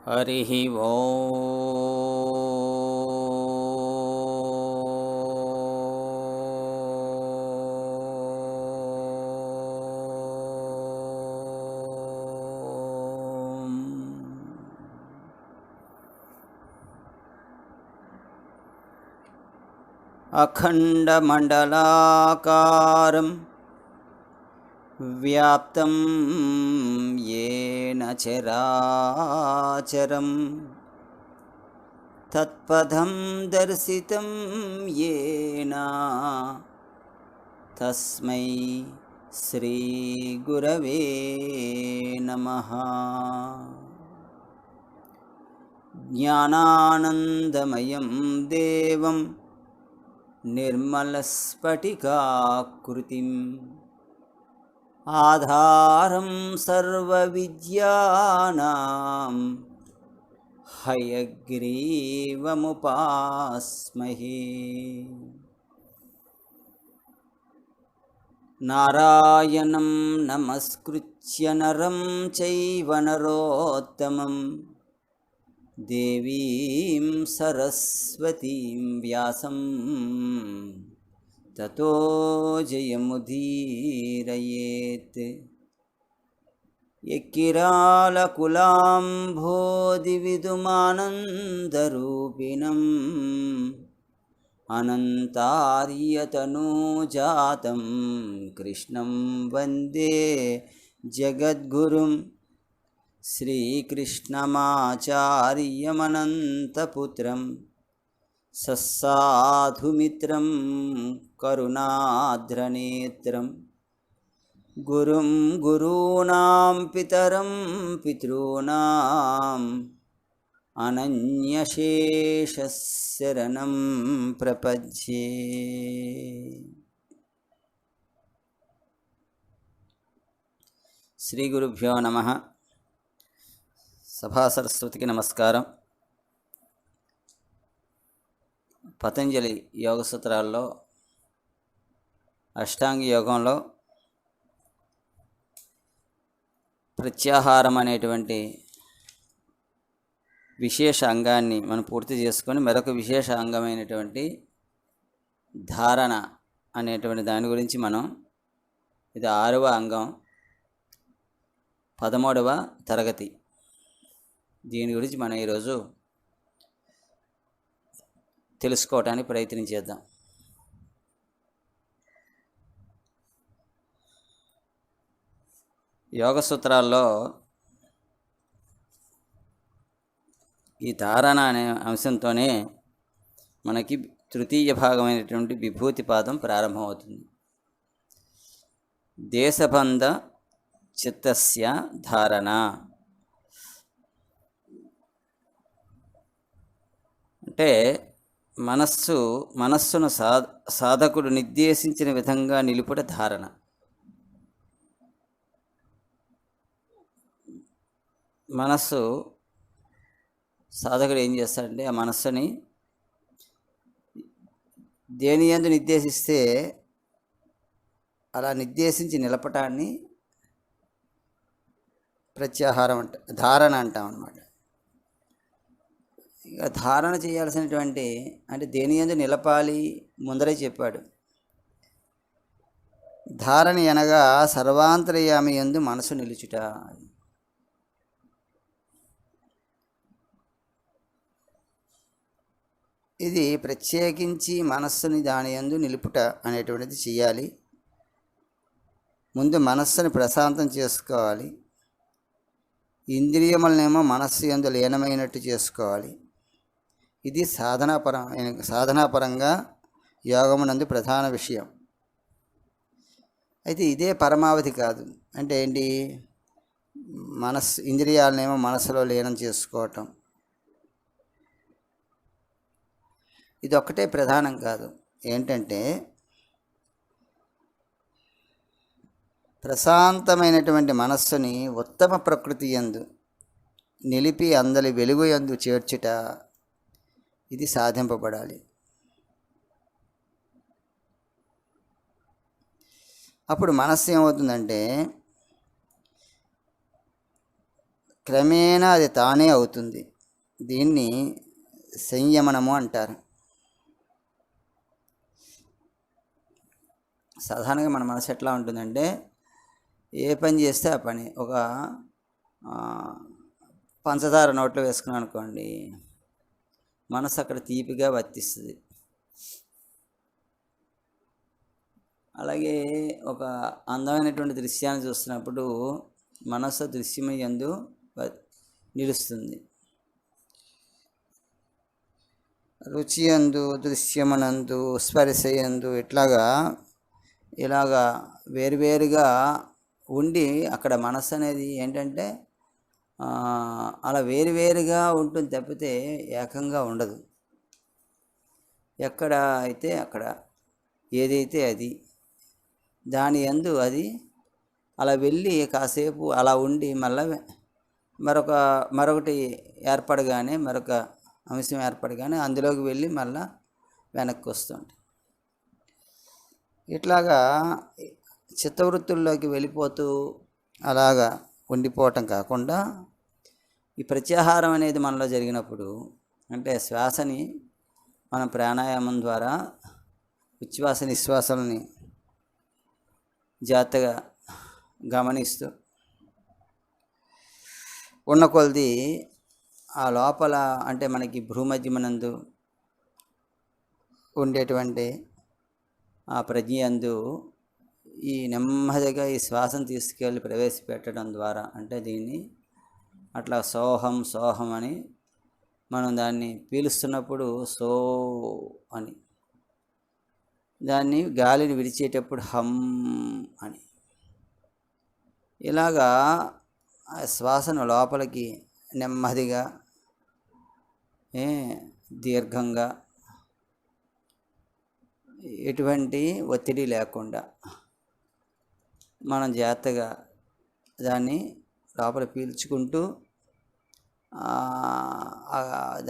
हरिः ओम्। अखण्डमण्डलाकारं व्याप्तं येन चराचरं तत्पदं दर्शितं येन तस्मै श्रीगुरवे नमः। ज्ञानानन्दमयं देवं निर्मलस्फटिकाकृतिम् आधारं सर्वविद्यानां हयग्रीवमुपास्महे। नारायणं नमस्कृत्य नरं चैव नरोत्तमं देवीं सरस्वतीं व्यासं ततो जयमुदीरयेत्। यक्किरालकुलाम्भोदिविदुमानन्दरूपिणम् अनन्तार्यतनूजातं कृष्णं वन्दे जगद्गुरुं श्रीकृष्णमाचार्यमनन्तपुत्रं सस्साधुमित्रं करुणाद्रनेत्रं गुरुं गुरूणां पितरं पितॄणाम् अनन्यशेषशरणं प्रपद्ये। శ్రీ గురుభ్యో నమః. సభా సరస్వతికి నమస్కారం. పతంజలి యోగ సూత్రాల్లో అష్టాంగ యోగంలో ప్రత్యాహారం అనేటువంటి విశేష అంగాన్ని మనం పూర్తి చేసుకొని మరొక విశేష అంగమైనటువంటి ధారణ అనేటువంటి దాని గురించి మనం, ఇది 6వ అంగం, 13వ తరగతి. దీని గురించి మనం ఈరోజు తెలుసుకోవటానికి ప్రయత్నం చేద్దాం. యోగ సూత్రాల్లో ఈ ధారణ అనే అంశంతోనే మనకి తృతీయ భాగమైనటువంటి విభూతి పాదం ప్రారంభమవుతుంది. దేశబంధ చిత్తస్య ధారణ అంటే మనస్సును సాధకుడు నిర్దేశించిన విధంగా నిలుపుట ధారణ. మనస్సు సాధకుడు ఏం చేస్తాడంటే ఆ మనస్సుని దేని యందు నిర్దేశిస్తే అలా నిర్దేశించి నిలపటాన్ని ప్రత్యాహారం ధారణ అంటాం అన్నమాట. ఇక ధారణ చేయాల్సినటువంటి అంటే దేని యందు నిలపాలి ముందరే చెప్పాడు. ధారణ అనగా సర్వాంతర్యామి యందు మనసు నిలుచుట. ఇది ప్రత్యేకించి మనస్సుని దాని యందు నిలుపుట అనేటువంటిది చేయాలి. ముందు మనస్సుని ప్రశాంతం చేసుకోవాలి. ఇంద్రియములనేమో మనస్సు యందు లీనమైనట్టు చేసుకోవాలి. ఇది సాధనాపరంగా యోగమునందు ప్రధాన విషయం. అయితే ఇదే పరమావధి కాదు. అంటే ఏంటి? ఇంద్రియాలనేమో మనస్సులో లీనం చేసుకోవటం, ఇది ఒక్కటే ప్రధానం కాదు. ఏంటంటే ప్రశాంతమైనటువంటి మనస్సుని ఉత్తమ ప్రకృతి యందు నిలిపి అందలి వెలుగు యందు చేర్చుట, ఇది సాధింపబడాలి. అప్పుడు మనస్సు ఏమవుతుందంటే క్రమేణా అది తానే అవుతుంది. దీన్ని సంయమనము అంటారు. సాధారణంగా మన మనసు ఎట్లా ఉంటుందంటే, ఏ పని చేస్తే ఆ పని. ఒక పంచదార నోట్లో వేసుకున్నాం అనుకోండి, మనసు అక్కడ తీపిగా వర్తిస్తుంది. అలాగే ఒక అందమైనటువంటి దృశ్యాన్ని చూస్తున్నప్పుడు మనసు దృశ్యమయందు నిలుస్తుంది. రుచి అందు, దృశ్యమనందు, స్పర్శయందు ఇలాగా వేరువేరుగా ఉండి అక్కడ మనసు అనేది ఏంటంటే అలా వేరువేరుగా ఉంటుంది తప్పితే ఏకంగా ఉండదు. ఎక్కడ అయితే అక్కడ, ఏదైతే అది, దాని యందు అది అలా వెళ్ళి కాసేపు అలా ఉండి మళ్ళీ మరొకటి ఏర్పడగానే, మరొక అంశం ఏర్పడగానే అందులోకి వెళ్ళి మళ్ళీ వెనక్కి వస్తుంటాయి. ఇట్లాగా చిత్తవృత్తుల్లోకి వెళ్ళిపోతూ అలాగా ఉండిపోవటం కాకుండా, ఈ ప్రత్యాహారం అనేది మనలో జరిగినప్పుడు, అంటే శ్వాసని మనం ప్రాణాయామం ద్వారా ఉచ్ఛ్వాస నిశ్వాసాలని జాగ్రత్తగా గమనిస్తూ ఉన్న కొలది ఆ లోపల, అంటే మనకి భ్రూమధ్యమనందు ఉండేటువంటి ఆ ప్రజ్ఞయందు ఈ నెమ్మదిగా ఈ శ్వాసను తీసుకెళ్ళి ప్రవేశపెట్టడం ద్వారా, అంటే దీన్ని అట్లా సోహం అని మనం దాన్ని పీలుస్తున్నప్పుడు సో అని, దాన్ని గాలిని విడిచేటప్పుడు హమ్ అని, ఇలాగా శ్వాసను లోపలికి నెమ్మదిగా దీర్ఘంగా ఎటువంటి ఒత్తిడి లేకుండా మనం జాగ్రత్తగా దాన్ని లోపల పీల్చుకుంటూ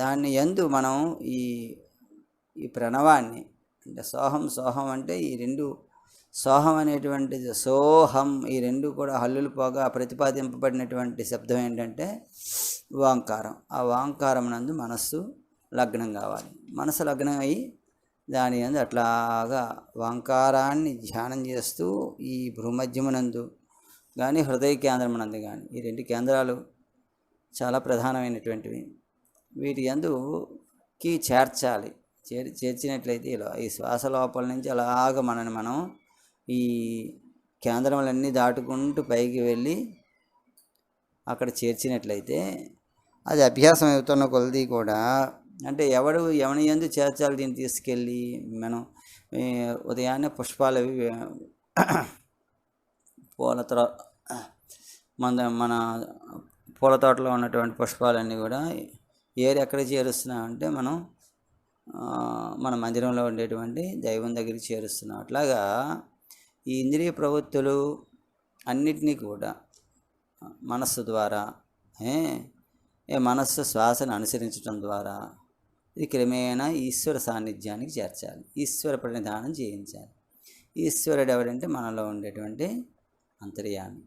దాన్ని యందు మనం ఈ ప్రణవాన్ని, అంటే సోహం అంటే ఈ రెండు, సోహం అనేటువంటిది, సోహం, ఈ రెండు కూడా హల్లులు పోగా ప్రతిపాదింపబడినటువంటి శబ్దం ఏంటంటే ఓంకారం. ఆ ఓంకారం నందు మనస్సు లగ్నం కావాలి. మనసు లగ్నం అయ్యి దాని యందు అట్లాగా ఓంకారాన్ని ధ్యానం చేస్తూ ఈ భ్రూమధ్యమునందు కానీ హృదయ కేంద్రమునందు కానీ, ఈ రెండు కేంద్రాలు చాలా ప్రధానమైనటువంటివి. వీటి యందుకి చేర్చాలి. చేర్చినట్లయితే ఇలా ఈ శ్వాస లోపల నుంచి అలాగ మనని మనం ఈ కేంద్రములన్నీ దాటుకుంటూ పైకి వెళ్ళి అక్కడ చేర్చినట్లయితే అది అభ్యాసం అవుతున్న కొలది కూడా, అంటే ఎవని యందు చేర్చాలి దీన్ని తీసుకెళ్ళి, మనం ఉదయాన్నే పుష్పాలు అవి మన పూల తోటలో ఉన్నటువంటి పుష్పాలన్నీ కూడా ఎక్కడ చేరుస్తున్నామంటే మనం మన మందిరంలో ఉండేటువంటి దైవం దగ్గరికి చేరుస్తున్నాం. అట్లాగా ఈ ఇంద్రియ ప్రవృత్తులు అన్నిటినీ కూడా మనస్సు ద్వారా, మనస్సు శ్వాసను అనుసరించడం ద్వారా ఇది క్రమేణా ఈశ్వర సాన్నిధ్యానికి చేర్చాలి. ఈశ్వర ప్రణిధానం చేయించాలి. ఈశ్వరుడు ఎవరంటే మనలో ఉండేటువంటి అంతర్యామి.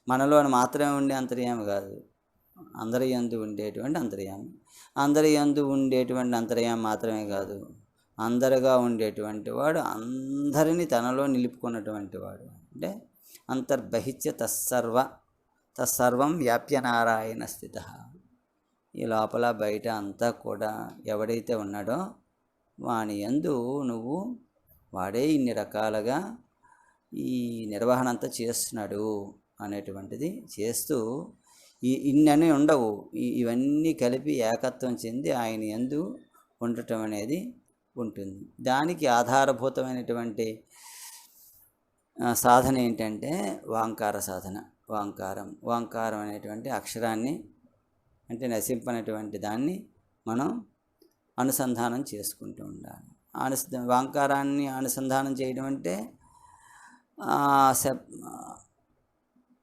మనలో మాత్రమే ఉండే అంతర్యామి కాదు, అందరి యందు ఉండేటువంటి అంతర్యామి. అందరి యందు ఉండేటువంటి అంతర్యామి మాత్రమే కాదు, అందరుగా ఉండేటువంటి వాడు, అందరినీ తనలో నిలుపుకున్నటువంటి వాడు. అంటే అంతర్బహిత్య తస్సర్వం వ్యాప్య నారాయణ స్థిత. ఈ లోపల బయట అంతా కూడా ఎవడైతే ఉన్నాడో వాని యందు వాడే ఇన్ని రకాలుగా ఈ నిర్వహణ అంతా చేస్తున్నాడు అనేటువంటిది చేస్తూ, ఇన్ని ఉండవు, ఇవన్నీ కలిపి ఏకత్వం చెంది ఆయన యందు ఉండటం అనేది ఉంటుంది. దానికి ఆధారభూతమైనటువంటి సాధన ఏంటంటే ఓంకార సాధన. ఓంకారం అనేటువంటి అక్షరాన్ని, అంటే నశింపనటువంటి దాన్ని మనం అనుసంధానం చేసుకుంటూ ఉండాలి. ఓంకారాన్ని అనుసంధానం చేయడం అంటే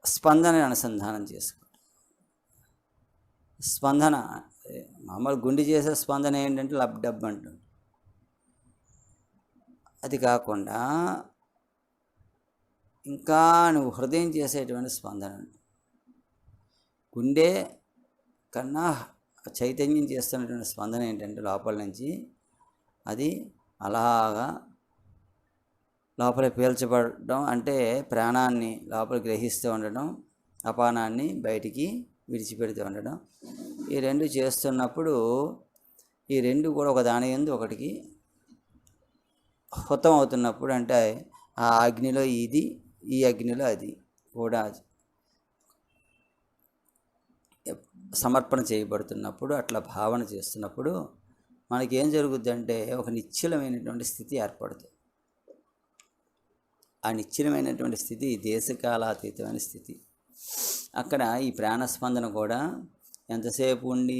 స్పందన అనుసంధానం చేసుకోవడం. స్పందన మామూలు గుండె చేసే స్పందన ఏంటంటే లబ్ డబ్ అంటుంది. అది కాకుండా ఇంకా నువ్వు హృదయం చేసేటువంటి స్పందన. గుండె కన్నా చైతన్యం చేస్తున్నటువంటి స్పందన ఏంటంటే లోపల నుంచి అది అలాగా లోపల పీల్చబడడం, అంటే ప్రాణాన్ని లోపల గ్రహిస్తూ ఉండడం, అపానాన్ని బయటికి విడిచిపెడుతూ ఉండడం. ఈ రెండు చేస్తున్నప్పుడు ఈ రెండు కూడా ఒక దాని యందు ఒకటికి హుతం అవుతున్నప్పుడు, అంటే ఆ అగ్నిలో ఇది, ఈ అగ్నిలో అది కూడా సమర్పణ చేయబడుతున్నప్పుడు, అట్లా భావన చేస్తున్నప్పుడు మనకేం జరుగుద్ది అంటే ఒక నిశ్చలమైనటువంటి స్థితి ఏర్పడుతుంది. ఆ నిశ్చలమైనటువంటి స్థితి దేశకాలాతీతమైన స్థితి. అక్కడ ఈ ప్రాణస్పందన కూడా ఎంతసేపు ఉండి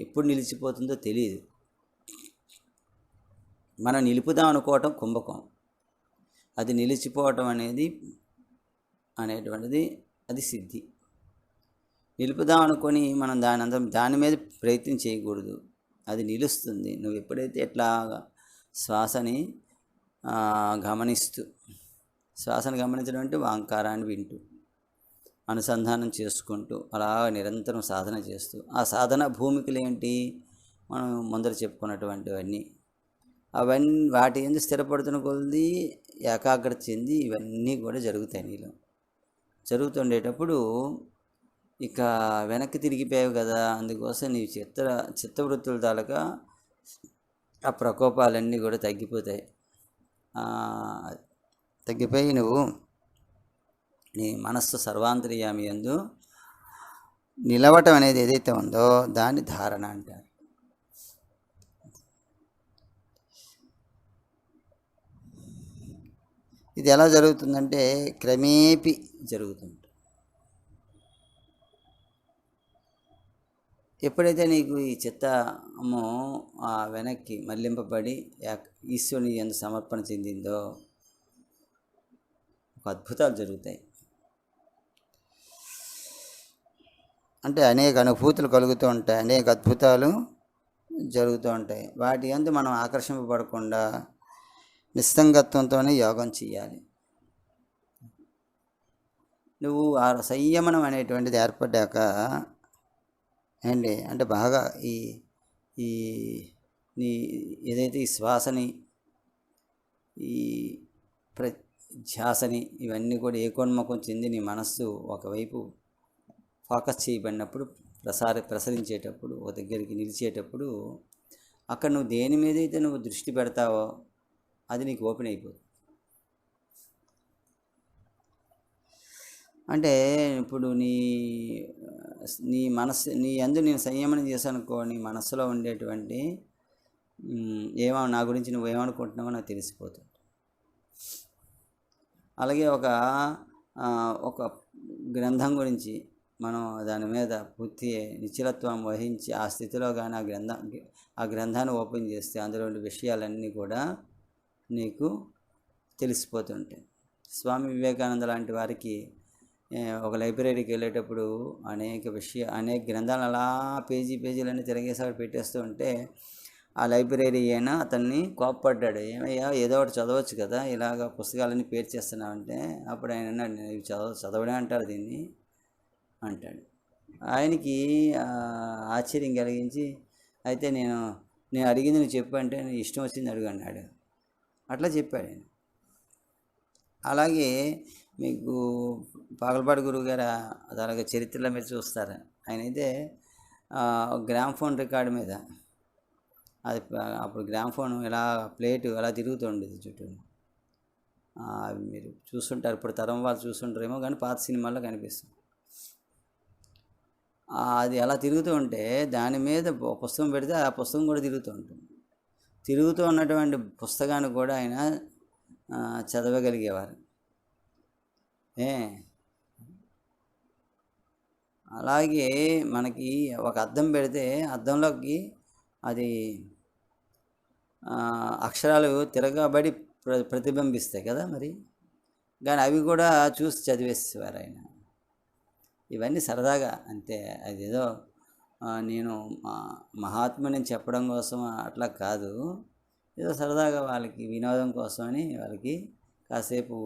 ఎప్పుడు నిలిచిపోతుందో తెలియదు. మనం నిలుపుదాం అనుకోవటం కుంభకం, అది నిలిచిపోవటం అనేటువంటిది అది సిద్ధి. నిలుపుదాం అనుకొని మనం దాని మీద ప్రయత్నం చేయకూడదు, అది నిలుస్తుంది. నువ్వు ఎప్పుడైతే ఎట్లా శ్వాసని గమనిస్తూ, శ్వాసను గమనించడం అంటే ఓంకారాన్ని వింటూ అనుసంధానం చేసుకుంటూ అలా నిరంతరం సాధన చేస్తూ, ఆ సాధన భూమికలు ఏంటి, మనం ముందర చెప్పుకున్నటువంటివన్నీ వాటి యందు స్థిరపడుతున్న కొలది ఏకాగ్రత చెంది ఇవన్నీ కూడా జరుగుతాయి నీలో. జరుగుతుండేటప్పుడు ఇక వెనక్కి తిరిగిపోయావు కదా, అందుకోసం నీ చిత్తవృత్తుల తాలూకా ఆ ప్రకోపాలన్నీ కూడా తగ్గిపోతాయి. తగ్గిపోయి నువ్వు నీ మనస్సు సర్వాంతర్యామి యందు నిలవటం అనేది ఏదైతే ఉందో దాన్ని ధారణ అంటారు. ఇది ఎలా జరుగుతుందంటే క్రమేపీ జరుగుతుంది. ఎప్పుడైతే నీకు ఈ చిత్తము వెనక్కి మళ్లింపబడి ఈశ్వరుని యందు సమర్పణ చెందిందో ఒక అద్భుతాలు జరుగుతాయి. అంటే అనేక అనుభూతులు కలుగుతూ ఉంటాయి, అనేక అద్భుతాలు జరుగుతూ ఉంటాయి. వాటి యందు మనం ఆకర్షింపబడకుండా నిస్సంగత్వంతోనే యోగం చేయాలి. నువ్వు ఆ సంయమనం అనేటువంటిది ఏర్పడ్డాక అంటే బాగా ఈ ఈ నీ ఏదైతే ఈ శ్వాసని, ఈ ధ్యాసని, ఇవన్నీ కూడా ఏకోన్ముఖం చెంది నీ మనస్సు ఒకవైపు ఫోకస్ చేయబడినప్పుడు, ప్రసరించేటప్పుడు, ఒక దగ్గరికి నిలిచేటప్పుడు, అక్కడ నువ్వు దేని మీద అయితే నువ్వు దృష్టి పెడతావో అది నీకు ఓపెన్ అయిపోతుంది. అంటే ఇప్పుడు నీ మనస్సు నీ యందు నేను సంయమనం చేశానుకో, నీ మనస్సులో ఉండేటువంటి నా గురించి నువ్వు ఏమనుకుంటున్నావో నాకు తెలిసిపోతుంది. అలాగే ఒక గ్రంథం గురించి మనం దాని మీద పూర్తి నిశ్చలత్వం వహించి ఆ స్థితిలో కానీ ఆ గ్రంథాన్ని ఓపెన్ చేస్తే అందులో ఉండే విషయాలన్నీ కూడా నీకు తెలిసిపోతుంటాయి. స్వామి వివేకానంద లాంటి వారికి ఒక లైబ్రరీకి వెళ్ళేటప్పుడు అనేక గ్రంథాలు అలా పేజీలన్నీ తిరగేసాడు పెట్టేస్తూ ఉంటే ఆ లైబ్రరీ అయినా అతన్ని కోప్పడ్డాడు. ఏమయ్యా, ఏదో ఒకటి చదవచ్చు కదా, ఇలాగ పుస్తకాలన్నీ పేర్చేస్తున్నావంటే అప్పుడు ఆయన అన్నాడు, నేను చదవడే అంటారు దీన్ని అంటాడు. ఆయనకి ఆశ్చర్యం కలిగించి, అయితే నేను అడిగింది నువ్వు చెప్పు అంటే నేను ఇష్టం వచ్చింది అడుగు అన్నాడు. అట్లా చెప్పాడు ఆయన. అలాగే మీకు పాగలపాటి గురువు గారు అలాగే చరిత్రలో మీరు చూస్తారు, ఆయన అయితే గ్రామ్ఫోన్ రికార్డు మీద అది అప్పుడు గ్రామ్ఫోన్ ఇలా ప్లేటు అలా తిరుగుతూ ఉండేది చుట్టూ. మీరు చూస్తుంటారు, ఇప్పుడు తరం వాళ్ళు చూస్తుంటారేమో కానీ పాత సినిమాల్లో కనిపిస్తుంది. అది అలా తిరుగుతూ ఉంటే దాని మీద పుస్తకం పెడితే ఆ పుస్తకం కూడా తిరుగుతూ ఉంటుంది. తిరుగుతూ ఉన్నటువంటి పుస్తకాన్ని కూడా ఆయన చదవగలిగేవారు. అలాగే మనకి ఒక అద్దం పెడితే అద్దంలోకి అది అక్షరాలు తిరగబడి ప్రతిబింబిస్తాయి కదా మరి, కానీ అవి కూడా చూసి చదివేసేవారు ఆయన. ఇవన్నీ సరదాగా అంతే, అదేదో నేను మహాత్ముని చెప్పడం కోసం అట్లా కాదు, ఏదో సరదాగా వాళ్ళకి వినోదం కోసమని వాళ్ళకి కాసేపు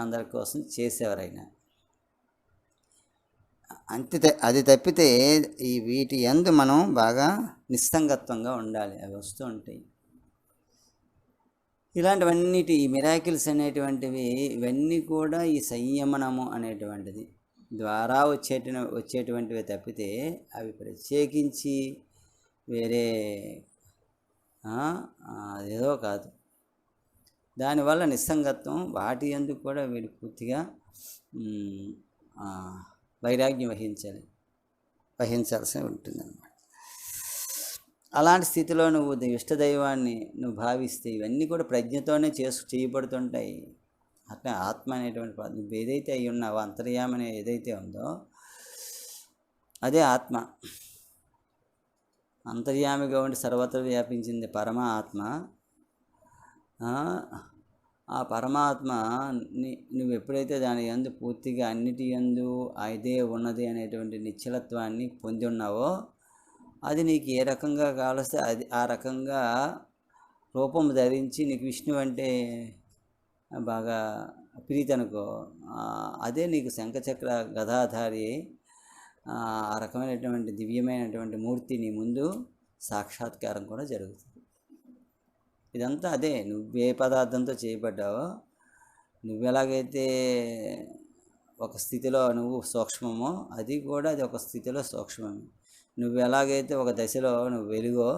అందరి కోసం చేసేవారు ఆయన. అది తప్పితే ఈ వీటి యందు మనం బాగా నిస్సంగత్వంగా ఉండాలి. అవి వస్తూ ఉంటాయి. ఇలాంటివన్నిటి ఈ మిరాకిల్స్ అనేటువంటివి ఇవన్నీ కూడా ఈ సంయమనము అనేటువంటిది ద్వారా వచ్చేటువంటివి తప్పితే అవి ప్రత్యేకించి వేరే అదేదో కాదు. దానివల్ల నిస్సంగత్వం వాటి ఎందుకు కూడా వీడు పూర్తిగా వైరాగ్యం వహించాల్సి ఉంటుందన్నమాట. అలాంటి స్థితిలో నువ్వు ఇష్టదైవాన్ని నువ్వు భావిస్తే ఇవన్నీ కూడా ప్రజ్ఞతోనే చేయబడుతుంటాయి. అట్లా ఆత్మ అనేటువంటి నువ్వు ఏదైతే అయి ఉన్నావో అంతర్యామి ఏదైతే ఉందో అదే ఆత్మ. అంతర్యామిగా ఉండి సర్వత్ర వ్యాపించింది పరమ ఆత్మ. ఆ పరమాత్మ నువ్వు ఎప్పుడైతే దాని యందు పూర్తిగా అన్నిటి యందు అదే ఉన్నది అనేటువంటి నిశ్చలత్వాన్ని పొంది ఉన్నావో అది నీకు ఏ రకంగా కావలిస్తే అది ఆ రకంగా రూపం ధరించి నీకు విష్ణు అంటే బాగా ప్రీతి అనుకో, అదే నీకు శంఖచక్ర గదాధారి ఆ రకమైనటువంటి దివ్యమైనటువంటి మూర్తి నీ ముందు సాక్షాత్కారం కూడా జరుగుతుంది. ఇదంతా అదే. నువ్వే పదార్థంతో చేయబడ్డావో, నువ్వెలాగైతే ఒక స్థితిలో నువ్వు సూక్ష్మమో అది కూడా అది ఒక స్థితిలో సూక్ష్మమే. నువ్వు ఎలాగైతే ఒక దశలో నువ్వు వెలుగో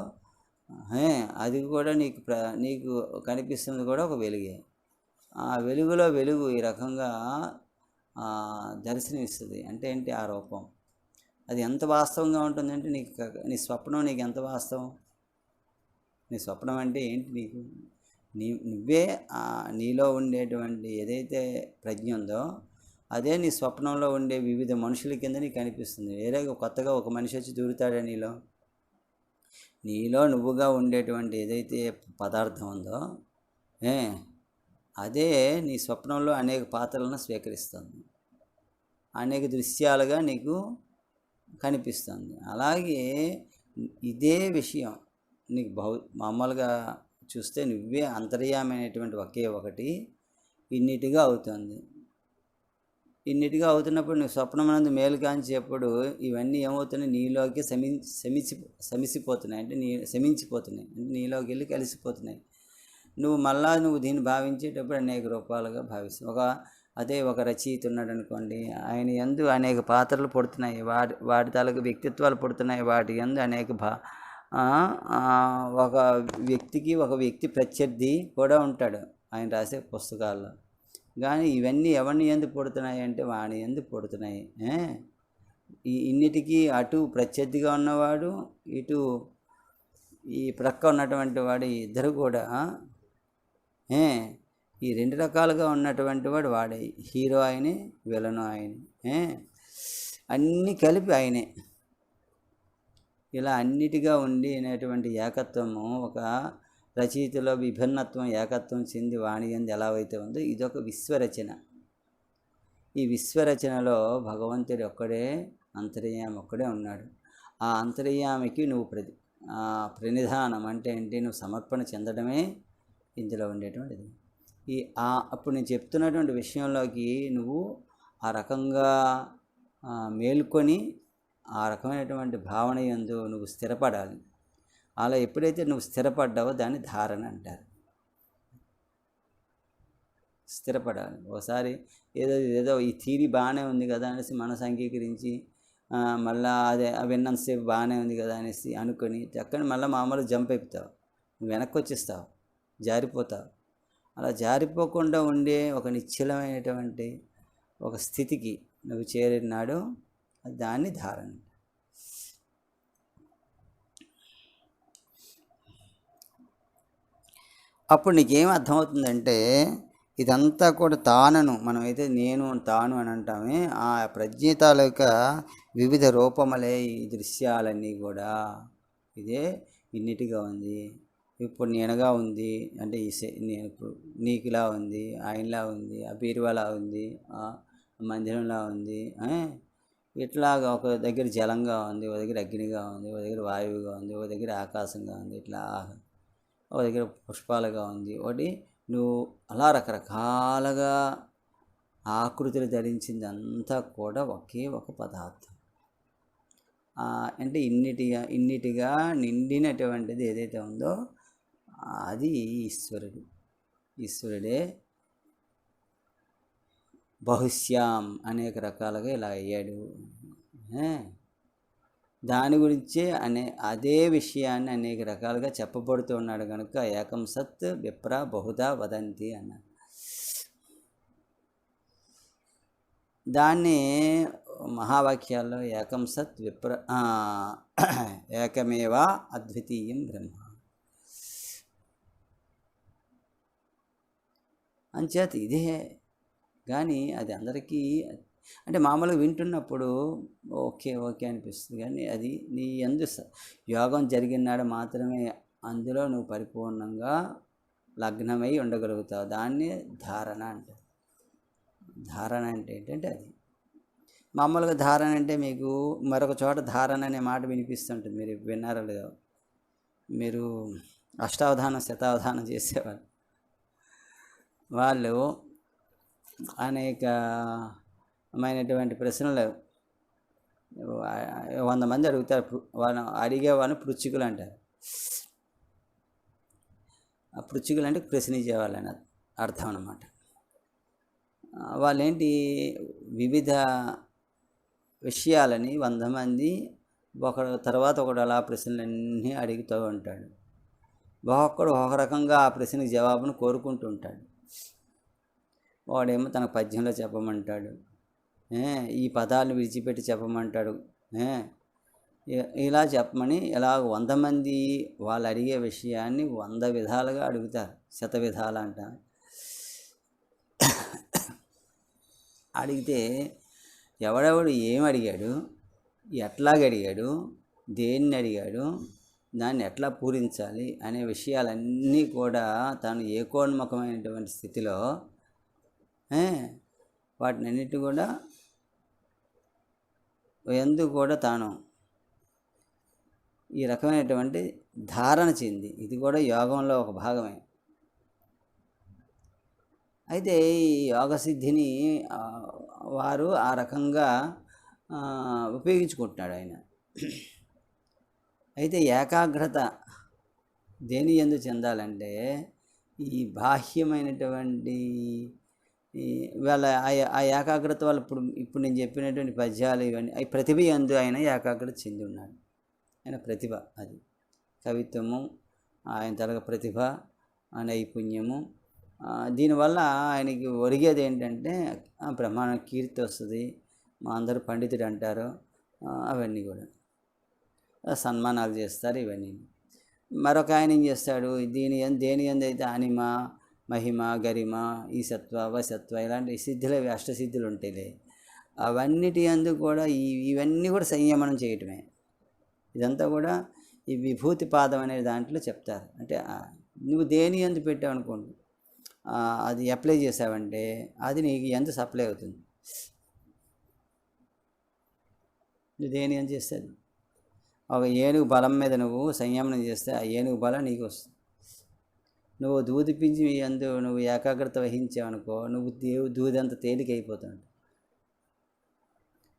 అది కూడా నీకు కనిపిస్తుంది కూడా ఒక వెలుగే. ఆ వెలుగులో వెలుగు ఈ రకంగా దర్శనమిస్తుంది. అంటే ఏంటి ఆ రూపం అది ఎంత వాస్తవంగా ఉంటుందంటే నీ స్వప్నం నీకు ఎంత వాస్తవం. నీ స్వప్నం అంటే ఏంటి? నువ్వే నీలో ఉండేటువంటి ఏదైతే ప్రజ్ఞ ఉందో అదే నీ స్వప్నంలో ఉండే వివిధ మనుషుల కింద నీకు కనిపిస్తుంది. వేరే కొత్తగా ఒక మనిషి వచ్చి దూరుతాడే నీలో నువ్వుగా ఉండేటువంటి ఏదైతే పదార్థం ఉందో అదే నీ స్వప్నంలో అనేక పాత్రలను స్వీకరిస్తుంది, అనేక దృశ్యాలుగా నీకు కనిపిస్తుంది. అలాగే ఇదే విషయం నీకు మామూలుగా చూస్తే నువ్వే అంతర్యామైనటువంటి ఒకే ఒకటి ఇన్నిటిగా అవుతుంది. ఇన్నిటిగా అవుతున్నప్పుడు నువ్వు స్వప్నమనందు మేలు కాంచేప్పుడు ఇవన్నీ ఏమవుతున్నాయి? నీలోకి శమించిపోతున్నాయి. అంటే శమించిపోతున్నాయి, అంటే నీలోకి వెళ్ళి కలిసిపోతున్నాయి. నువ్వు దీన్ని భావించేటప్పుడు అనేక రూపాలుగా భావిస్తావు. అదే ఒక రచయిత ఉన్నాడు అనుకోండి, ఆయన యందు అనేక పాత్రలు పుడుతున్నాయి, వాటి తాలూకు వ్యక్తిత్వాలు పుడుతున్నాయి, వాటి యందు అనేక ఒక వ్యక్తి ప్రత్యర్థి కూడా ఉంటాడు ఆయన రాసే పుస్తకాల్లో. కానీ ఇవన్నీ ఎవరిని ఎందుకు పుడుతున్నాయి అంటే వాని ఎందుకు పుడుతున్నాయి. ఇన్నిటికీ అటు ప్రత్యర్థిగా ఉన్నవాడు, ఇటు ఈ ప్రక్క ఉన్నటువంటి వాడు, ఇద్దరు కూడా ఈ రెండు రకాలుగా ఉన్నటువంటి వాడు వాడే. హీరో ఆయనే, విలను ఆయనే, అన్నీ కలిపి ఆయనే. ఇలా అన్నిటిగా ఉండి అనేటువంటి ఏకత్వము ఒక రచయితలో విభిన్నత్వం ఏకత్వం చెంది వాణి యందు ఎలా అయితే ఉందో ఇదొక విశ్వరచన. ఈ విశ్వరచనలో భగవంతుడు ఒక్కడే అంతర్యామి ఒక్కడే ఉన్నాడు. ఆ అంతర్యామికి నువ్వు ప్రణిధానం అంటే ఏంటి? నువ్వు సమర్పణ చెందడమే ఇందులో ఉండేటువంటిది. అప్పుడు నేను చెప్తున్నటువంటి విషయంలోకి నువ్వు ఆ రకంగా మేల్కొని ఆ రకమైనటువంటి భావన యందు నువ్వు స్థిరపడాలి. అలా ఎప్పుడైతే నువ్వు స్థిరపడ్డావో దాన్ని ధారణ అంటారు. స్థిరపడాలి. ఒకసారి ఏదో ఈ థీరీ బాగానే ఉంది కదా అనేసి మనసు అంగీకరించి మళ్ళీ అదే విన్నంతసేపు బాగానే ఉంది కదా అనేసి అనుకొని చక్కని మళ్ళీ మామూలు జంప్ అయిపోతావు, నువ్వు వెనక్కి వచ్చేస్తావు, జారిపోతావు. అలా జారిపోకుండా ఉండే ఒక నిశ్చలమైనటువంటి ఒక స్థితికి నువ్వు చేరినాడు, దాన్ని ధారణ. అప్పుడు నీకేం అర్థమవుతుందంటే ఇదంతా కూడా తానను మనమైతే నేను తాను అని అంటామే, ఆ ప్రజ్ఞ యొక్క వివిధ రూపములే ఈ దృశ్యాలన్నీ కూడా ఇదే ఇన్నిటిగా ఉంది. ఇప్పుడు నేనుగా ఉంది అంటే నేను ఇప్పుడు నీకులా ఉంది, ఆయనలా ఉంది, ఆ బీరువాలా ఉంది, ఆ మందిరంలా ఉంది, ఇట్లాగా ఒక దగ్గర జలంగా ఉంది, ఒక దగ్గర అగ్నిగా ఉంది, ఒక దగ్గర వాయువుగా ఉంది, ఒక దగ్గర ఆకాశంగా ఉంది, ఇట్లా ఒక దగ్గర పుష్పాలుగా ఉంది. ఒకటి నువ్వు అలా రకరకాలుగా ఆకృతులు ధరించింది అంతా కూడా ఒకే ఒక పదార్థం. అంటే ఇన్నిటిగా నిండినటువంటిది ఏదైతే ఉందో అది ఈశ్వరుడే బహుశ్యాం అనేక రకాలుగా ఇలా అయ్యాడు. దాని గురించే అదే విషయాన్ని అనేక రకాలుగా చెప్పబడుతూ ఉన్నాడు కనుక ఏకం సత్ విప్ర బహుధా వదంతి అన్నాడు. దాన్ని మహావాక్యాల్లో ఏకం సత్ విప్ర ఏకమేవా అద్వితీయం బ్రహ్మ అంచేత ఇదే. కానీ అది అందరికీ అంటే మామూలుగా వింటున్నప్పుడు ఓకే అనిపిస్తుంది. కానీ అది నీ యందు యోగం జరిగినాడు మాత్రమే అందులో నువ్వు పరిపూర్ణంగా లగ్నమై ఉండగలుగుతావు. దాన్ని ధారణ అంటారు. ధారణ అంటే ఏంటంటే అది మామూలుగా ధారణ అంటే మీకు మరొక చోట ధారణ అనే మాట వినిపిస్తుంటుంది. మీరు విన్నారో లేదో, మీరు అష్టావధానం శతావధానం చేసేవాళ్ళు వాళ్ళు అనేకమైనటువంటి ప్రశ్నలు 100 మంది అడుగుతారు. వాళ్ళు అడిగే వాళ్ళని పృచ్ఛికులు అంటారు. ఆ పృచ్ఛికులు అంటే ప్రశ్నించేవాళ్ళని అర్థం అన్నమాట. వాళ్ళేంటి వివిధ విషయాలని 100 మంది ఒకడు తర్వాత ఒకడు అలా ప్రశ్నలన్నీ అడుగుతూ ఉంటాడు. ఒక్కొక్కడు ఒక రకంగా ఆ ప్రశ్నకి జవాబును కోరుకుంటూ ఉంటాడు. వాడేమో తన పద్యంలో చెప్పమంటాడు, ఈ పదాలను విడిచిపెట్టి చెప్పమంటాడు. ఇలా చెప్పమని ఇలా 100 మంది వాళ్ళు అడిగే విషయాన్ని 100 విధాలుగా అడుగుతారు. 100 విధాలు అంట. అడిగితే ఎవడెవడు ఏం అడిగాడు, ఎట్లాగడిగాడు, దేన్ని అడిగాడు, దాన్ని ఎట్లా పూరించాలి అనే విషయాలన్నీ కూడా తాను ఏకోన్ముఖమైనటువంటి స్థితిలో వాటినన్నిటి కూడా ఎందుకు కూడా తాను ఈ రకమైనటువంటి ధారణ చెంది, ఇది కూడా యోగంలో ఒక భాగమే. అయితే ఈ యోగసిద్ధిని వారు ఆ రకంగా ఉపయోగించుకుంటున్నాడు ఆయన. అయితే ఏకాగ్రత దేని యందు చెందాలంటే ఈ బాహ్యమైనటువంటి వాళ్ళ ఆ ఏకాగ్రత వాళ్ళు ఇప్పుడు నేను చెప్పినటువంటి పద్యాలు ఇవన్నీ అవి ప్రతిభ యందు ఆయన ఏకాగ్రత చెంది ఉన్నాడు. ఆయన ప్రతిభ అది కవిత్వము, ఆయన తరగ ప్రతిభ, నైపుణ్యము. దీనివల్ల ఆయనకి ఒరిగేది ఏంటంటే బ్రహ్మాండ కీర్తి వస్తుంది, మా అందరూ పండితుడు అంటారు, అవన్నీ కూడా సన్మానాలు చేస్తారు ఇవన్నీ. మరొక ఆయన ఏం చేస్తాడు, దేని ఎందు అయితే అనిమ, మహిమ, గరిమ, ఈ సత్వ, వసత్వ ఇలాంటి సిద్ధులు, అష్టసిద్ధులు ఉంటాయిలే, అవన్నిటి అందు కూడా ఇవన్నీ కూడా సంయమనం చేయటమే. ఇదంతా కూడా ఈ విభూతి పాదం అనే దాంట్లో చెప్తారు. అంటే నువ్వు దేని ఎందు పెట్టావు అనుకోండి, అది అప్లై చేసావంటే అది నీకు ఎంత సప్లై అవుతుంది. నువ్వు దేని అని చేస్తే అది ఒక ఏనుగు బలం మీద నువ్వు సంయమనం చేస్తే ఆ ఏనుగు బలం నీకు వస్తుంది. నువ్వు దూదిపించి నువ్వు ఏకాగ్రత వహించావనుకో, నువ్వు దూదంత తేలికైపోతాడు.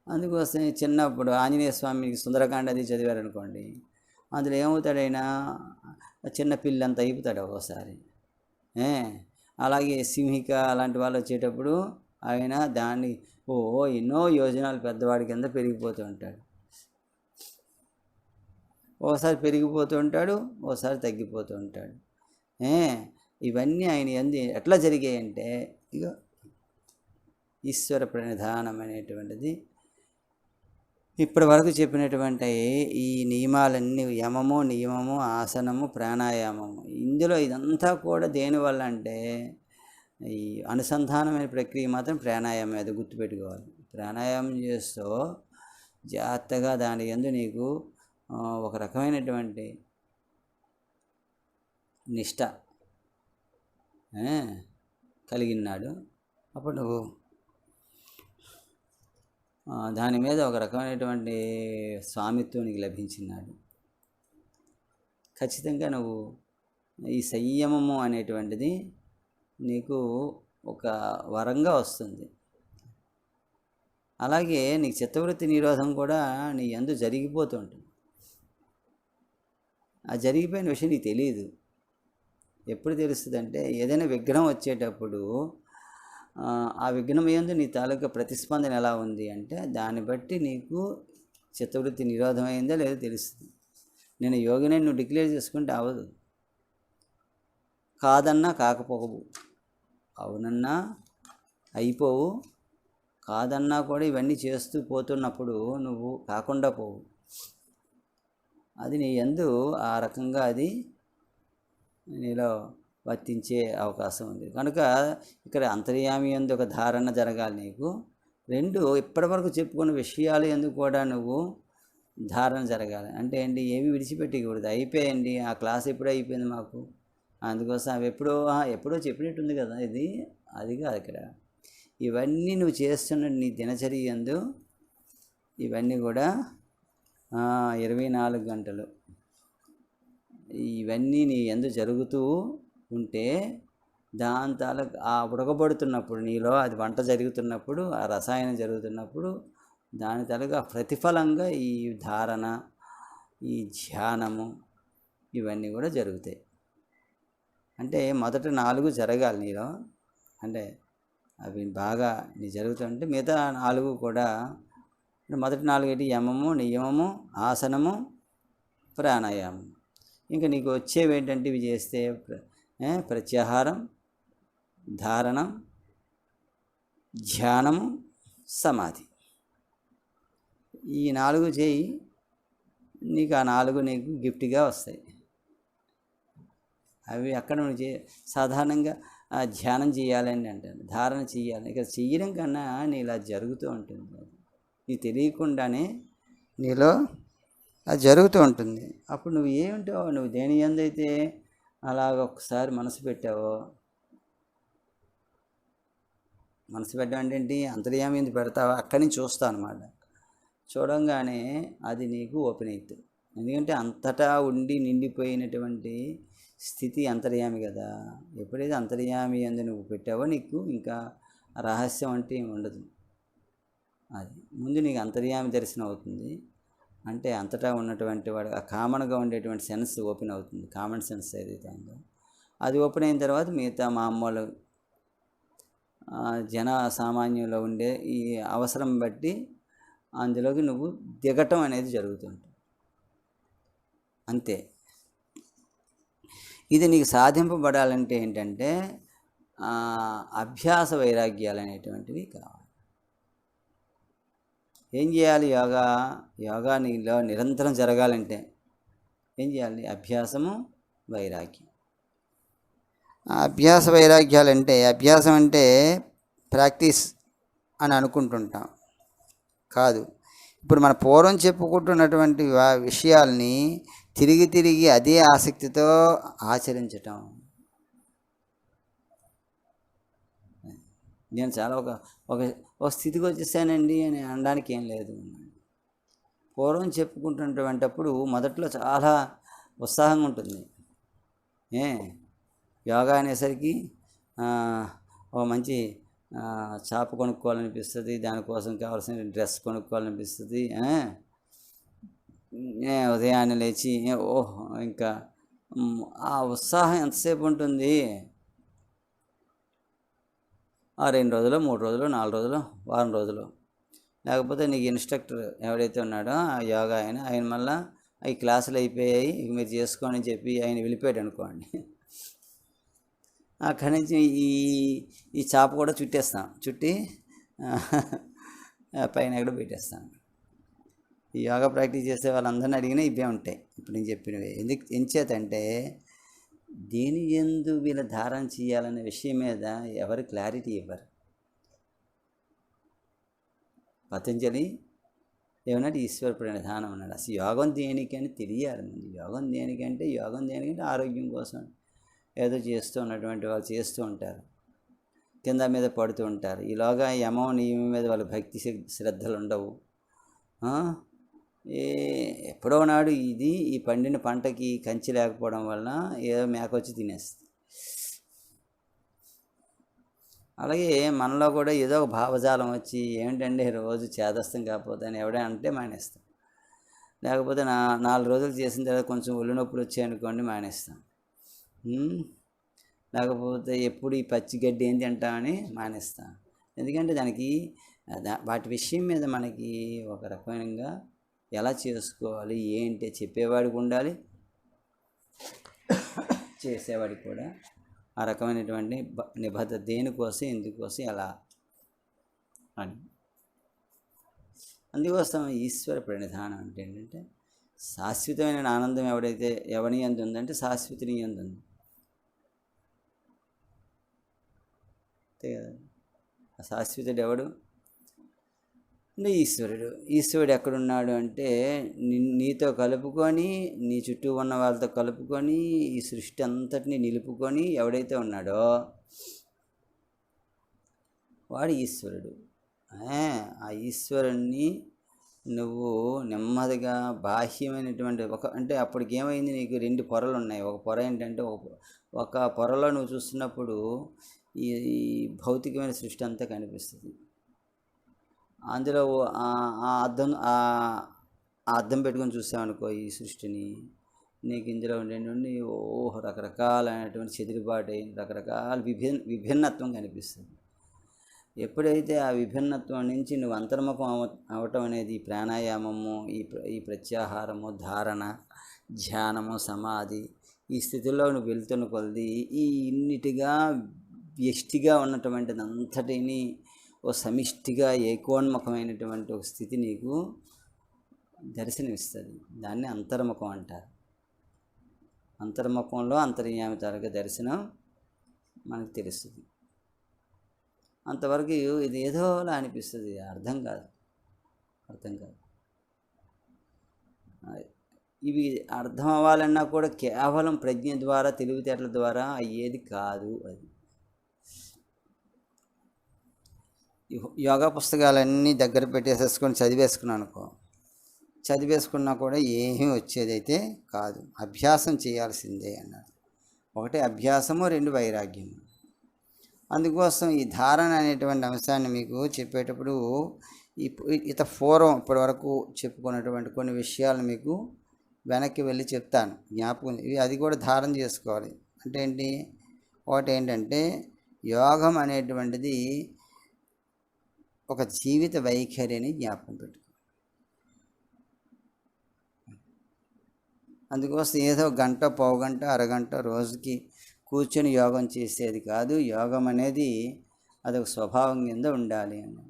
అందుకోసం చిన్నప్పుడు ఆంజనేయ స్వామికి సుందరకాండ అది చదివారనుకోండి, అందులో ఏమవుతాడైనా చిన్న పిల్లంత అయిపోతాడు ఒక్కోసారి. అలాగే సింహిక అలాంటి వాళ్ళు వచ్చేటప్పుడు ఆయన దాన్ని ఎన్నో యోజనాలు పెద్దవాడి కింద పెరిగిపోతూ ఉంటాడు. ఓసారి పెరిగిపోతూ ఉంటాడు, ఓసారి తగ్గిపోతూ ఉంటాడు. ఇవన్నీ ఆయన ఎట్లా జరిగాయంటే ఇక ఈశ్వర ప్రణిధానం అనేటువంటిది ఇప్పటి వరకు చెప్పినటువంటి ఈ నియమాలన్నీ యమము, నియమము, ఆసనము, ప్రాణాయామము, ఇందులో ఇదంతా కూడా దేనివల్ల అంటే ఈ అనుసంధానమైన ప్రక్రియ మాత్రం ప్రాణాయామం, అది గుర్తుపెట్టుకోవాలి. ప్రాణాయామం చేస్తూ జాగ్రత్తగా దాని యందు నీకు ఒక రకమైనటువంటి నిష్ట కలిగినాడు. అప్పుడు నువ్వు దాని మీద ఒక రకమైనటువంటి స్వామిత్వం నీకు లభించినాడు. ఖచ్చితంగా నువ్వు ఈ సంయమము అనేటువంటిది నీకు ఒక వరంగా వస్తుంది. అలాగే నీకు చిత్తవృత్తి నిరోధం కూడా నీ యందు జరిగిపోతూ ఉంటుంది. ఆ జరిగిపోయిన విషయం నీకు తెలియదు. ఎప్పుడు తెలుస్తుందంటే ఏదైనా విఘ్నం వచ్చేటప్పుడు ఆ విఘ్నం యందు నీ తాలూకా ప్రతిస్పందన ఎలా ఉంది అంటే దాన్ని బట్టి నీకు చిత్తవృత్తి నిరోధం అయిందో లేదో తెలుస్తుంది. నేను యోగిని నువ్వు డిక్లేర్ చేసుకుంటే అవ్వదు. కాదన్నా కాకపోవు, అవునన్నా అయిపోవు, కాదన్నా కూడా ఇవన్నీ చేస్తూ పోతున్నప్పుడు నువ్వు కాకుండా పోవు. అది నీ యందు ఆ రకంగా అది నీలో వర్తించే అవకాశం ఉంది. కనుక ఇక్కడ అంతర్యామి యందు ఒక ధారణ జరగాలి నీకు. రెండు, ఇప్పటివరకు చెప్పుకున్న విషయాలు ఎందుకు కూడా నువ్వు ధారణ జరగాలి. అంటే ఏంటి, ఏమి విడిచిపెట్టకూడదు. అయిపోయింది ఆ క్లాస్ ఎప్పుడో అయిపోయింది మాకు, అందుకోసం అవి ఎప్పుడో చెప్పినట్టుంది కదా ఇది, అది కాదు ఇక్కడ. ఇవన్నీ నువ్వు చేస్తున్న నీ దినచర్య యందు ఇవన్నీ కూడా 24 గంటలు ఇవన్నీ నీ యందు జరుగుతూ ఉంటే దాని తాలూకు ఆ ఉడకబడుతున్నప్పుడు నీలో అది వంట జరుగుతున్నప్పుడు, ఆ రసాయనం జరుగుతున్నప్పుడు దాని తాలూకు ప్రతిఫలంగా ఈ ధారణ, ఈ ధ్యానము ఇవన్నీ కూడా జరుగుతాయి. అంటే మొదట 4 జరగాలి నీలో. అంటే అవి బాగా నీ జరుగుతుంటే మిగతా 4 కూడా మొదటి 4 ఏంటి, యమము, నియమము, ఆసనము, ప్రాణాయామం. ఇంకా నీకు వచ్చేవి ఏంటంటే ఇవి చేస్తే ప్రత్యాహారం, ధారణం, ధ్యానము, సమాధి. ఈ 4 చేయి, నీకు ఆ 4 నీకు గిఫ్ట్గా వస్తాయి. అవి అక్కడ నువ్వు సాధారణంగా ధ్యానం చేయాలని అంటారు, ధారణ చేయాలి. ఇక చెయ్యడం కన్నా నీలా జరుగుతూ ఉంటుంది. నీకు తెలియకుండానే నీలో అది జరుగుతూ ఉంటుంది. అప్పుడు నువ్వు ఏమిటావో, నువ్వు దేని యందైతే అలాగ ఒకసారి మనసు పెట్టావో, మనసు పెట్టడం అంటే ఏంటి, అంతర్యామి ఎందుకు పెడతావో అక్కడి నుంచి చూస్తావు అనమాట. చూడంగానే అది నీకు ఓపెన్ అవుతుంది. ఎందుకంటే అంతటా ఉండి నిండిపోయినటువంటి స్థితి అంతర్యామి కదా. ఎప్పుడైతే అంతర్యామి అందు నువ్వు పెట్టావో నీకు ఇంకా రహస్యం అంటే ఏమి ఉండదు. అది ముందు నీకు అంతర్యామి దర్శనం అవుతుంది. అంటే అంతటా ఉన్నటువంటి వాడు ఆ కామన్గా ఉండేటువంటి సెన్స్ ఓపెన్ అవుతుంది. కామన్ సెన్స్ ఏదైతే ఉందో అది ఓపెన్ అయిన తర్వాత మిగతా మామూలు జన సామాన్యంలో ఉండే ఈ అవసరం బట్టి అందులోకి నువ్వు దిగటం అనేది జరుగుతుంది. అంతే. ఇది నీకు సాధింపబడాలంటే ఏంటంటే అభ్యాస వైరాగ్యాలు అనేటువంటివి కావాలి. ఏం చేయాలి, యోగా నీలో నిరంతరం జరగాలంటే ఏం చేయాలి, అభ్యాసము, వైరాగ్యం. అభ్యాస వైరాగ్యాలంటే, అభ్యాసం అంటే ప్రాక్టీస్ అని అనుకుంటుంటాం, కాదు. ఇప్పుడు మన పూర్వం చెప్పుకుంటున్నటువంటి విషయాల్ని తిరిగి తిరిగి అదే ఆసక్తితో ఆచరించటం. నేను చాలా ఒక స్థితికి వచ్చేసానండి అని అనడానికి ఏం లేదు. పూర్వం చెప్పుకుంటున్నటువంటిప్పుడు మొదట్లో చాలా ఉత్సాహంగా ఉంటుంది. యోగా అనేసరికి ఓ మంచి చాప కొనుక్కోవాలనిపిస్తుంది, దానికోసం కావాల్సిన డ్రెస్ కొనుక్కోవాలనిపిస్తుంది. ఉదయాన్నే లేచి ఇంకా ఆ ఉత్సాహం ఎంతసేపు ఉంటుంది, 2 రోజులు, 3 రోజులు, 4 రోజులు, వారం రోజులు. లేకపోతే నీకు ఇన్స్ట్రక్టర్ ఎవడైతే ఉన్నాడో ఆ యోగా ఆయన మళ్ళీ ఈ క్లాసులు అయిపోయాయి ఇక మీరు చేసుకోండి అని చెప్పి ఆయన వెళ్ళిపోయాడు అనుకోండి. అక్కడి నుంచి ఈ చాప కూడా చుట్టేస్తాం, చుట్టి పైన ఎక్కడ పెట్టేస్తాం. ఈ యోగా ప్రాక్టీస్ చేసే వాళ్ళందరినీ అడిగినా ఇవే ఉంటాయి ఇప్పుడు నేను చెప్పినవి. ఎంచేతంటే దేని యందు వీళ్ళ ధారణ చేయాలనే విషయం మీద ఎవరు క్లారిటీ ఇవ్వరు. పతంజలి ఏమన్నాడు, ఈశ్వర ప్రణిధానం అన్నాడు. అసలు యోగం దేనికని తెలియాలి ముందు. యోగం దేనికంటే ఆరోగ్యం కోసం ఏదో చేస్తూ ఉన్నటువంటి వాళ్ళు చేస్తూ ఉంటారు, కింద మీద పడుతూ ఉంటారు. ఈలోగా యమం నియమం మీద వాళ్ళ భక్తి శ్రద్ధలు ఉండవు. ఎప్పుడో నాడు ఈ పండిన పంటకి కంచి లేకపోవడం వలన ఏదో మేక వచ్చి తినేస్తుంది. అలాగే మనలో కూడా ఏదో ఒక భావజాలం వచ్చి ఏమిటంటే రోజు చేదస్తం కాకపోతే అని ఎవడే అంటే మానేస్తాం. లేకపోతే 4 రోజులు చేసిన తర్వాత కొంచెం ఒళ్ళు నొప్పులు వచ్చాయనుకోండి మానేస్తాం. లేకపోతే ఎప్పుడు ఈ పచ్చి గడ్డి ఏం తింటామని మానేస్తాం. ఎందుకంటే దానికి వాటి విషయం మీద మనకి ఒక రకమైనగా ఎలా చేసుకోవాలి ఏంటి చెప్పేవాడికి ఉండాలి, చేసేవాడికి కూడా ఆ రకమైనటువంటి నిబద్ధత దేనికోసం ఎందుకోసం ఎలా అని. అందుకోసం ఈశ్వర ప్రణిధానం అంటే ఏంటంటే శాశ్వతమైన ఆనందం ఎవరి యందు ఉందంటే శాశ్వతుని యందు ఉంది. అంతే కదా. ఆ శాశ్వతుడు ఎవడు అంటే ఈశ్వరుడు ఎక్కడున్నాడు అంటే నీతో కలుపుకొని, నీ చుట్టూ ఉన్న వాళ్ళతో కలుపుకొని, ఈ సృష్టి అంతటిని నిలుపుకొని ఎవడైతే ఉన్నాడో వాడు ఈశ్వరుడు. ఆ ఈశ్వరుణ్ణి నువ్వు నెమ్మదిగా బాహ్యమైనటువంటి అంటే అప్పటికి ఏమైంది, నీకు 2 పొరలు ఉన్నాయి. ఒక పొర ఏంటంటే ఒక పొరలో నువ్వు చూస్తున్నప్పుడు ఈ భౌతికమైన సృష్టి అంతా కనిపిస్తుంది. అందులో అద్దం పెట్టుకొని చూసామనుకో ఈ సృష్టిని, నీకు ఇందులో ఉండే రకరకాలైనటువంటి చెదిరిబాటు రకరకాల విభిన్నత్వం కనిపిస్తుంది. ఎప్పుడైతే ఆ విభిన్నత్వం నుంచి నువ్వు అంతర్ముఖం అవటం అనేది ప్రాణాయామము, ఈ ప్రత్యాహారము, ధారణ, ధ్యానము, సమాధి, ఈ స్థితిలో నువ్వు వెళ్తున్న కొలది ఈ ఇన్నిటిగా వ్యష్టిగా ఉన్నటువంటిది అంతటిని ఓ సమిష్టిగా ఏకోన్ముఖమైనటువంటి ఒక స్థితి నీకు దర్శనమిస్తుంది. దాన్ని అంతర్ముఖం అంటారు. అంతర్ముఖంలో అంతర్యామి తాలూకా దర్శనం మనకు తెలుస్తుంది. అంతవరకు ఇది ఏదోలా అనిపిస్తుంది, అర్థం కాదు. ఇవి అర్థం అవ్వాలన్నా కూడా కేవలం ప్రజ్ఞ ద్వారా, తెలివితేటల ద్వారా అయ్యేది కాదు. అది యోగా పుస్తకాలన్నీ దగ్గర పెట్టేసేసుకొని చదివేసుకున్నా కూడా ఏమీ వచ్చేదైతే కాదు. అభ్యాసం చేయాల్సిందే అన్నారు. 1 అభ్యాసము, 2 వైరాగ్యము. అందుకోసం ఈ ధారణ అనేటువంటి అంశాన్ని మీకు చెప్పేటప్పుడు పూర్వం ఇప్పటి వరకు చెప్పుకున్నటువంటి కొన్ని విషయాలు మీకు వెనక్కి వెళ్ళి చెప్తాను, జ్ఞాపకం. అది కూడా ధారణ చేసుకోవాలి. అంటే ఏంటి? ఒకటి ఏంటంటే యోగం అనేటువంటిది ఒక జీవిత వైఖరి అని జ్ఞాపకం పెట్టుకో. అందుకోసం ఏదో గంట, పావుగంట, అరగంట రోజుకి కూర్చొని యోగం చేసేది కాదు. యోగం అనేది అదొక స్వభావం కింద ఉండాలి అని.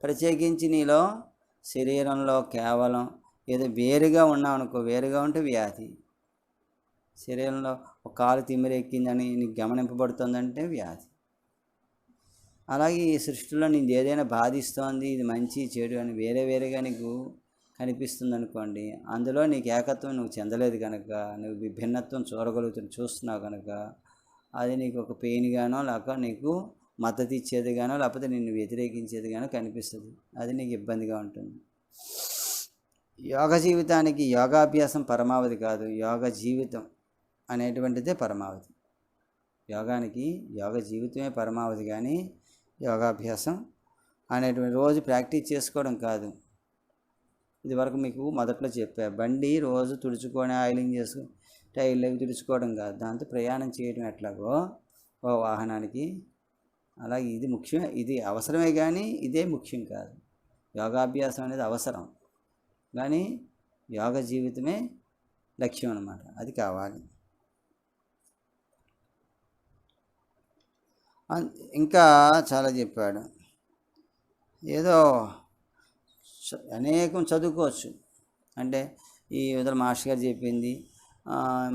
ప్రత్యేకించి నీలో శరీరంలో కేవలం ఏదో వేరుగా ఉన్నావు అనుకో, వేరుగా ఉంటే వ్యాధి. శరీరంలో ఒక కాలు తిమ్మిరెక్కిందని నీకు గమనింపబడుతుందంటే వ్యాధి. అలాగే ఈ సృష్టిలో నీకు ఏదైనా బాధిస్తోంది, ఇది మంచి చెడు అని వేరేగా నీకు కనిపిస్తుంది అనుకోండి, అందులో నీకు ఏకత్వం నువ్వు చెందలేదు కనుక, నువ్వు విభిన్నత్వం చూస్తున్నావు కనుక అది నీకు ఒక పెయిన్గానో, లేక నీకు మద్దతు ఇచ్చేదిగానో, లేకపోతే నిన్ను వ్యతిరేకించేదిగానో కనిపిస్తుంది. అది నీకు ఇబ్బందిగా ఉంటుంది. యోగ జీవితానికి యోగాభ్యాసం పరమావధి కాదు, యోగ జీవితం అనేటువంటిదే పరమావధి. యోగానికి యోగ జీవితమే పరమావధి, కానీ యోగాభ్యాసం అనేటువంటి రోజు ప్రాక్టీస్ చేసుకోవడం కాదు. ఇది వరకు మీకు మొదట్లో చెప్పా, బండి రోజు తుడుచుకొని ఆయిలింగ్ చేసుకుని టైర్లకి తుడుచుకోవడం కాదు, దాంతో ప్రయాణం చేయడం ఎట్లాగో ఓ వాహనానికి, అలాగే ఇది ముఖ్యమే, ఇది అవసరమే కానీ ఇదే ముఖ్యం కాదు. యోగాభ్యాసం అనేది అవసరం, కానీ యోగ జీవితమే లక్ష్యం అన్నమాట. అది కావాలి. ఇంకా చాలా చెప్పాడు. ఏదో అనేకం చదువుకోవచ్చు అంటే ఈ ఇతర మాస్టర్ గారు చెప్పింది,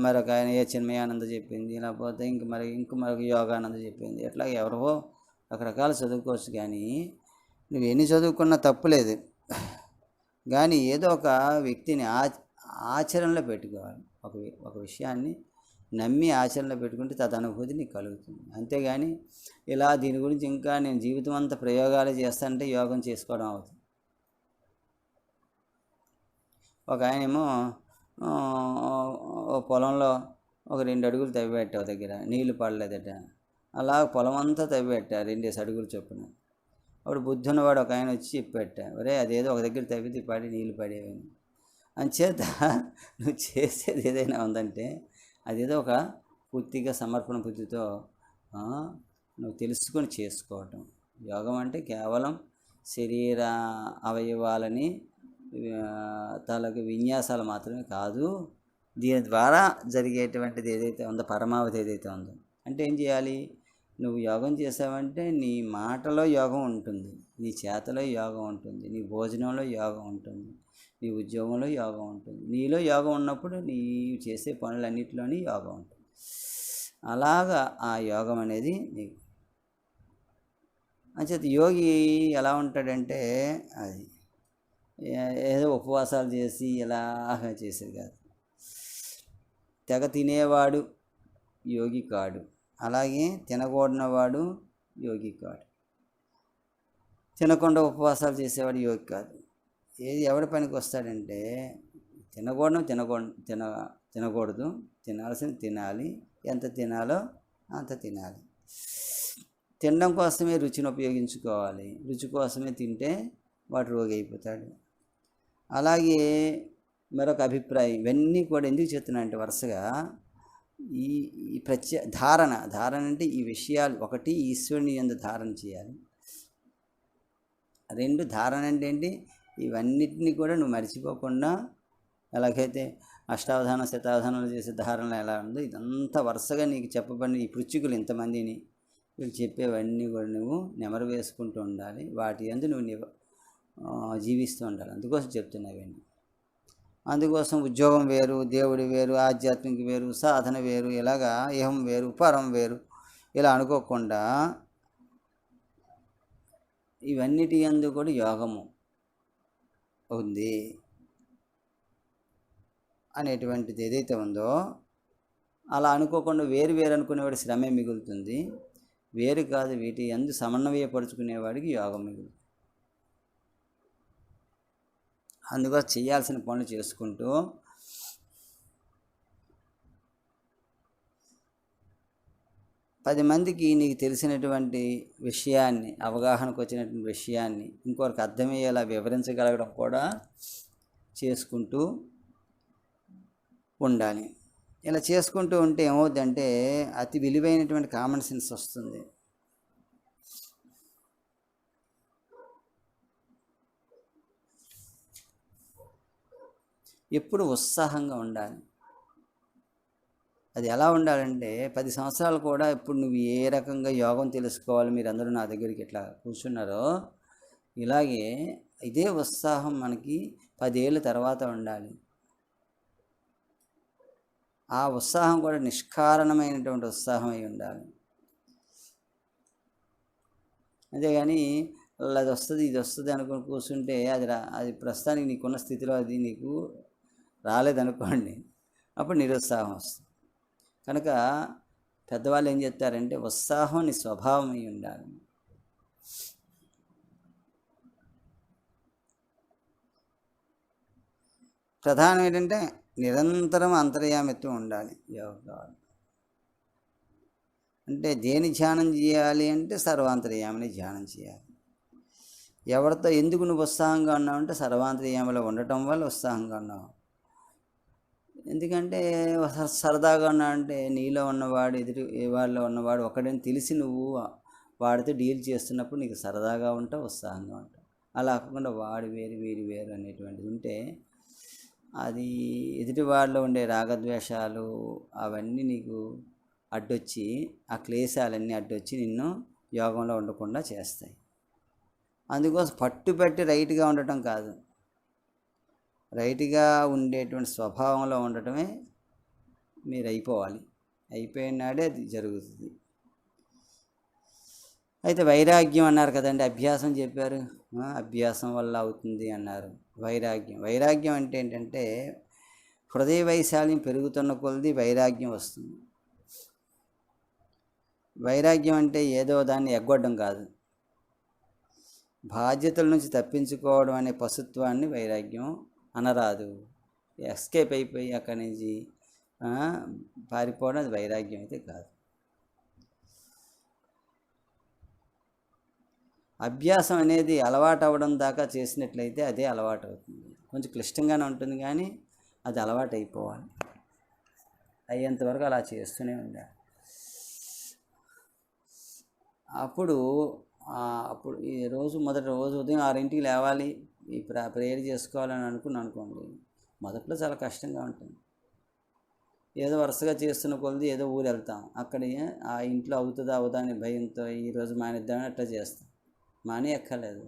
మరొక ఆయన చిన్మయానంద చెప్పింది, లేకపోతే మరొక యోగానంద చెప్పింది, ఎట్లా ఎవరో రకరకాలు చదువుకోవచ్చు. కానీ నువ్వు ఎన్ని చదువుకున్నా తప్పులేదు, కానీ ఏదో ఒక వ్యక్తిని ఆచరణలో పెట్టుకోవాలి. ఒక విషయాన్ని నమ్మి ఆచరణలో పెట్టుకుంటే తదనుభూతి నీకు కలుగుతుంది. అంతేగాని ఇలా దీని గురించి ఇంకా నేను జీవితం అంతా ప్రయోగాలు చేస్తానంటే యోగం చేసుకోవడం అవుతుంది. ఒక ఆయనేమో పొలంలో ఒక 2 అడుగులు తవ్విపెట్టావు దగ్గర నీళ్లు పడలేదట. అలా పొలం అంతా తవ్విపెట్టా 2 అడుగులు చొప్పున. అప్పుడు బుద్ధి ఉన్నవాడు ఒక ఆయన వచ్చి చెప్పాట, ఒరే అదేదో ఒక దగ్గర తవ్వితే పడి నీళ్ళు పడేవని. అంచేత నువ్వు చేసేది ఏదైనా ఉందంటే అదేదో ఒక పూర్తిగా సమర్పణ బుద్ధితో నువ్వు తెలుసుకొని చేసుకోవటం. యోగం అంటే కేవలం శరీర అవయవాలని తాలూకు విన్యాసాలు మాత్రమే కాదు, దీని ద్వారా జరిగేటువంటిది ఏదైతే ఉందో పరమావధి ఏదైతే ఉందో. అంటే ఏం చేయాలి? నువ్వు యోగం చేసావంటే నీ మాటలో యోగం ఉంటుంది, నీ చేతలో యోగం ఉంటుంది, నీ భోజనంలో యోగం ఉంటుంది, నీ ఉద్యోగంలో యోగం ఉంటుంది. నీలో యోగం ఉన్నప్పుడు నీ చేసే పనులన్నింటిలోని యోగం ఉంటుంది. అలాగా ఆ యోగం అనేది నీకు. అంచేత యోగి ఎలా ఉంటాడంటే అది ఏదో ఉపవాసాలు చేసి ఇలాగా చేసేది కాదు. తెగ తినేవాడు యోగి కాడు, అలాగే తినకూడనివాడు యోగి కాడు, తినకుండా ఉపవాసాలు చేసేవాడు యోగి కాదు. ఏది ఎవడి పనికి వస్తాడంటే తినకూడదు, తినాల్సింది తినాలి, ఎంత తినాలో అంత తినాలి. తినడం కోసమే రుచిని ఉపయోగించుకోవాలి, రుచి కోసమే తింటే వాడు రోగి అయిపోతాడు. అలాగే మరొక అభిప్రాయం, ఇవన్నీ కూడా ఎందుకు చెప్తున్నా అంటే వరుసగా ఈ ధారణ అంటే ఈ విషయాలు. ఒకటి, ఈశ్వరుని యందు ధారణ చేయాలి. 2, ధారణ అంటే ఏంటి? ఇవన్నిటినీ కూడా నువ్వు మర్చిపోకుండా, ఎలాగైతే అష్టావధానం శతావధానాలు చేసే ధారణ ఎలా ఉందో ఇదంతా వరుసగా నీకు చెప్పబడిన ఈ పృచ్చికులు ఇంతమందిని వీళ్ళు చెప్పేవన్నీ కూడా నువ్వు నెమరు వేసుకుంటూ ఉండాలి, వాటి యందు నువ్వు జీవిస్తూ ఉండాలి. అందుకోసం చెప్తున్నావండి. అందుకోసం ఉద్యోగం వేరు, దేవుడి వేరు, ఆధ్యాత్మిక వేరు, సాధన వేరు, ఇలాగా ఇహం వేరు పరం వేరు ఇలా అనుకోకుండా ఇవన్నిటి యందు కూడా యోగము ఉంది అనేటువంటిది ఏదైతే ఉందో, అలా అనుకోకుండా వేరు అనుకునేవాడి శ్రమే మిగులుతుంది. వేరు కాదు, వీటి యందు సమన్వయపరుచుకునేవాడికి యోగం మిగులుతుంది. అందుకోసం చేయాల్సిన పనులు చేసుకుంటూ పది మందికి నీకు తెలిసినటువంటి విషయాన్ని, అవగాహనకు వచ్చినటువంటి విషయాన్ని ఇంకొకరికి అర్థమయ్యేలా వివరించగలగడం కూడా చేసుకుంటూ ఉండాలి. ఇలా చేసుకుంటూ ఉంటే ఏమవుద్దంటే అతి విలువైనటువంటి కామన్ సెన్స్ వస్తుంది. ఎప్పుడు ఉత్సాహంగా ఉండాలి. అది ఎలా ఉండాలంటే 10 సంవత్సరాలు కూడా ఇప్పుడు నువ్వు ఏ రకంగా యోగం తెలుసుకోవాలి, మీరందరూ నా దగ్గరికి ఇట్లా కూర్చున్నారో ఇలాగే ఇదే ఉత్సాహం మనకి 10 ఏళ్ళ తర్వాత ఉండాలి. ఆ ఉత్సాహం కూడా నిష్కారణమైనటువంటి ఉత్సాహం అయి ఉండాలి. అంతేగాని అది వస్తుంది ఇది వస్తుంది అనుకుని కూర్చుంటే అది ప్రస్తుతానికి నీకున్న స్థితిలో అది నీకు రాలేదనుకోండి, అప్పుడు నిరుత్సాహం వస్తుంది. కనుక పెద్దవాళ్ళు ఏం చెప్తారంటే ఉత్సాహం నీ స్వభావం అయి ఉండాలి. ప్రధానం ఏంటంటే నిరంతరం అంతర్యామిత్వం ఉండాలి. యోగా అంటే దేని ధ్యానం చేయాలి అంటే సర్వాంతర్యామిని ధ్యానం చేయాలి. ఎవరితో ఎందుకు నువ్వు ఉత్సాహంగా ఉన్నావు అంటే సర్వాంతర్యామిలో ఉండటం వల్ల ఉత్సాహంగా ఉన్నావు. ఎందుకంటే సరదాగా ఉన్నా అంటే నీలో ఉన్నవాడు ఎదురు వాళ్ళలో ఉన్నవాడు ఒకడని తెలిసి నువ్వు వాడితో డీల్ చేస్తున్నప్పుడు నీకు సరదాగా ఉంటావు, ఉత్సాహంగా ఉంటావు. అలా కాకుండా వాడు వేరు వీరు వేరు అనేటువంటిది ఉంటే అది ఎదుటివాడిలో ఉండే రాగద్వేషాలు అవన్నీ నీకు అడ్డొచ్చి, ఆ క్లేశాలన్నీ అడ్డొచ్చి నిన్ను యోగంలో ఉండకుండా చేస్తాయి. అందుకోసం పట్టుబట్టి రైట్గా ఉండటం కాదు, రైట్గా ఉండేటువంటి స్వభావంలో ఉండటమే మీరు అయిపోవాలి. అయిపోయిన నాడే అది జరుగుతుంది. అయితే వైరాగ్యం అన్నారు కదండి, అభ్యాసం చెప్పారు, అభ్యాసం వల్ల అవుతుంది అన్నారు. వైరాగ్యం అంటే ఏంటంటే హృదయ వైశాల్యం పెరుగుతున్న కొలది వైరాగ్యం వస్తుంది. వైరాగ్యం అంటే ఏదో దాన్ని ఎగ్గొట్టడం కాదు, బాధ్యతల నుంచి తప్పించుకోవడం అనే పశుత్వాన్ని వైరాగ్యం అనరాదు. ఎస్కేప్ అయిపోయి అక్కడి నుంచి, 'ఆ, పారిపోవడం' అది వైరాగ్యం అయితే కాదు. 'వైరాగ్యం' అంటే ఏంటంటే హృదయ వైశాల్యం పెరుగుతున్న కొలది వైరాగ్యం వస్తుంది. వైరాగ్యం అంటే ఏదో దాన్ని ఎగ్గొట్టడం కాదు, బాధ్యతల నుంచి తప్పించుకోవడం అనే పశుత్వాన్ని వైరాగ్యం అనరాదు. ఎస్కేప్ అయిపోయి అక్కడి నుంచి, 'ఆ, పారిపోవడం' అది వైరాగ్యం అయితే కాదు. అభ్యాసం అనేది అలవాటు అవ్వడం దాకా చేసినట్లయితే అదే అలవాటు అవుతుంది. కొంచెం క్లిష్టంగానే ఉంటుంది కానీ అది అలవాటు అయిపోవాలి. అయ్యేంతవరకు అలా చేస్తూనే ఉండాలి. అప్పుడు ఈ రోజు మొదటి రోజు ఉదయం 6ంటికి లేవాలి, ఈ ప్రేయర్ చేసుకోవాలని అనుకోండి, మొదట్లో చాలా కష్టంగా ఉంటుంది. ఏదో వరుసగా చేస్తున్న కొలది ఏదో ఊరు వెళ్తాం, అక్కడ ఆ ఇంట్లో అవుతుందా అవుదా అనే భయంతో ఈరోజు మానేద్దామని అట్లా చేస్తాం. మానే ఎక్కర్లేదు.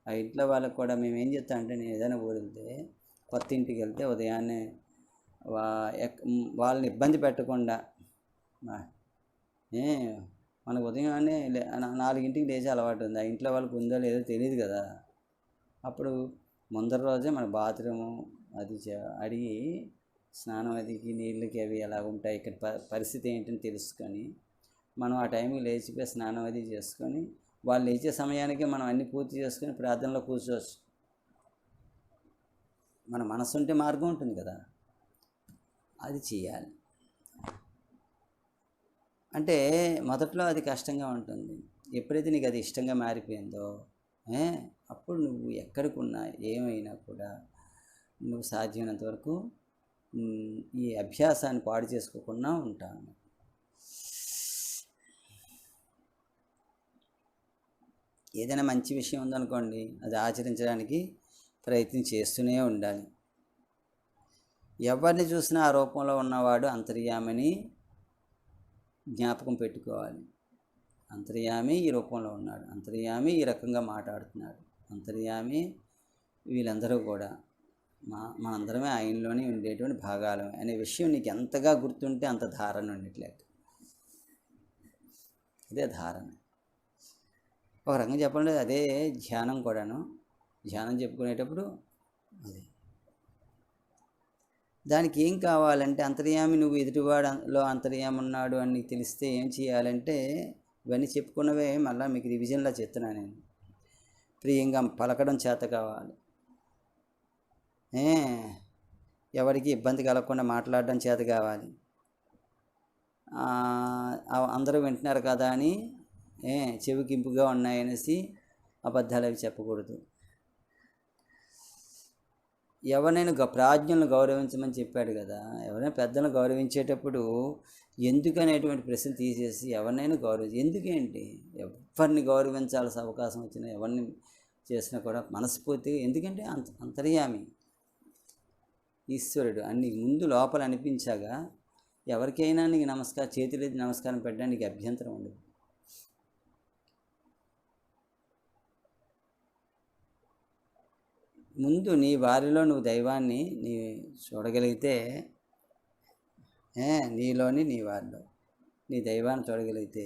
ఆ ఇంట్లో వాళ్ళకి కూడా మేము ఏం చెప్తామంటే, నేను ఏదైనా ఊరు వెళ్తే కొత్త ఇంటికి వెళ్తే ఉదయాన్నే వాళ్ళని ఇబ్బంది పెట్టకుండా మనకు ఉదయాన్నే 4ంటికి లేచే అలవాటు ఉంది. ఆ ఇంట్లో వాళ్ళకి ఉందో లేదో తెలియదు కదా. అప్పుడు ముందర రోజే మన బాత్రూము అది అడిగి స్నానం అదికి నీళ్ళకి అవి ఎలా ఉంటాయి, ఇక్కడ పరిస్థితి ఏంటని తెలుసుకొని మనం ఆ టైంకి లేచిపోయి స్నానం అది చేసుకొని వాళ్ళు లేచే సమయానికి మనం అన్నీ పూర్తి చేసుకొని ప్రార్థనలో కూర్చోవచ్చు. మన మనసు ఉంటే మార్గం ఉంటుంది కదా, అది చేయాలి. అంటే మొదట్లో అది కష్టంగా ఉంటుంది. ఎప్పుడైతే నీకు అది ఇష్టంగా మారిపోయిందో అప్పుడు నువ్వు ఎక్కడికి ఉన్నా ఏమైనా కూడా నువ్వు సాధ్యమైనంత వరకు ఈ అభ్యాసాన్ని పాడు చేసుకోకుండా ఉంటాను. ఏదైనా మంచి విషయం ఉందనుకోండి, అది ఆచరించడానికి ప్రయత్నం చేస్తూనే ఉండాలి. ఎవరిని చూసినా ఆ రూపంలో ఉన్నవాడు అంతర్యామిని జ్ఞాపకం పెట్టుకోవాలి. అంతర్యామి ఈ రూపంలో ఉన్నాడు, అంతర్యామి ఈ రకంగా మాట్లాడుతున్నాడు, అంతర్యామి వీళ్ళందరూ కూడా మనందరమే ఆయనలోనే ఉండేటువంటి భాగాలు అనే విషయం నీకు ఎంతగా గుర్తుంటే అంత ధారణ ఉండట్లేదు. ఇదే ధారణ. ఒక రకంగా చెప్పండి, అదే ధ్యానం కూడాను. ధ్యానం చెప్పుకునేటప్పుడు అది దానికి ఏం కావాలంటే అంతర్యామి నువ్వు ఎదుటివాడలో అంతర్యామి ఉన్నాడు అని నీకు తెలిస్తే ఏం చేయాలంటే, ఇవన్నీ చెప్పుకున్నవే మళ్ళీ మీకు రివిజన్లా చెప్తున్నా నేను. ప్రియంగా పలకడం చేత కావాలి, ఎవరికి ఇబ్బంది కలగకుండా మాట్లాడడం చేత కావాలి, అందరూ వింటున్నారు కదా అని చెవికింపుగా ఉన్నాయనేసి అబద్ధాలు అవి చెప్పకూడదు. ఎవరైనా ప్రాజ్ఞులను గౌరవించమని చెప్పాడు కదా. ఎవరైనా పెద్దలను గౌరవించేటప్పుడు ఎందుకనేటువంటి ప్రశ్న తీసేసి ఎవరినైనా ఎందుకేంటి, ఎవరిని గౌరవించాల్సిన అవకాశం వచ్చినా ఎవరిని చేసినా కూడా మనస్ఫూర్తిగా, ఎందుకంటే అంతర్యామి ఈశ్వరుడు అన్ని ముందు లోపల అనిపించాగా ఎవరికైనా నీకు చేతులెత్తి నమస్కారం పెట్టడానికి అభ్యంతరం ఉండదు. ముందు నీ వారిలో నువ్వు దైవాన్ని నీ చూడగలిగితే, నీలోని నీ వారిలో నీ దైవాన్ని చూడగలిగితే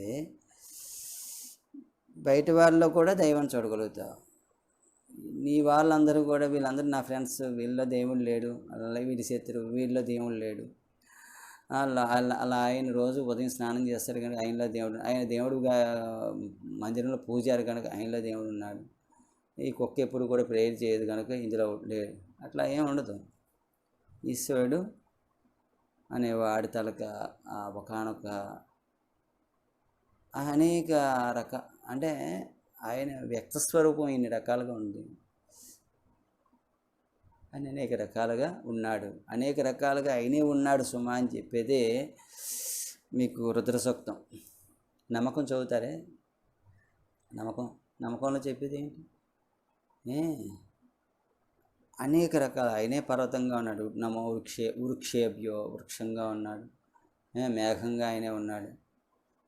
బయట వారిలో కూడా దైవాన్ని చూడగలుగుతావు. నీ వాళ్ళందరూ కూడా వీళ్ళందరూ నా ఫ్రెండ్స్, వీళ్ళలో దేవుడు లేడు, అలా వీడి శత్రువు, వీళ్ళలో దేవుడు లేడు, అలా ఆయన రోజు ఉదయం స్నానం చేస్తాడు కనుక ఆయనలో దేవుడు, ఆయన దేవుడుగా మందిరంలో పూజారు కనుక ఆయనలో దేవుడు ఉన్నాడు, ఈ కుక్క ఎప్పుడు కూడా ప్రేయర్ చేయదు కనుక ఇందులో లేడు, అట్లా ఏం ఉండదు. ఈశ్వరుడు అనేవాడి తలక ఒకనొక అనేక అంటే ఆయన వ్యక్తస్వరూపం ఇన్ని రకాలుగా ఉంది. ఆయన అనేక రకాలుగా ఉన్నాడు, అనేక రకాలుగా ఆయనే ఉన్నాడు సుమా అని చెప్పేదే మీకు రుద్ర సూక్తం. నమ్మకం చదువుతారే, నమ్మకంలో చెప్పేది ఏంటి? అనేక రకాల ఆయనే పర్వతంగా ఉన్నాడు, నమో వృక్షేభ్యో వృక్షంగా ఉన్నాడు, మేఘంగా ఆయనే ఉన్నాడు,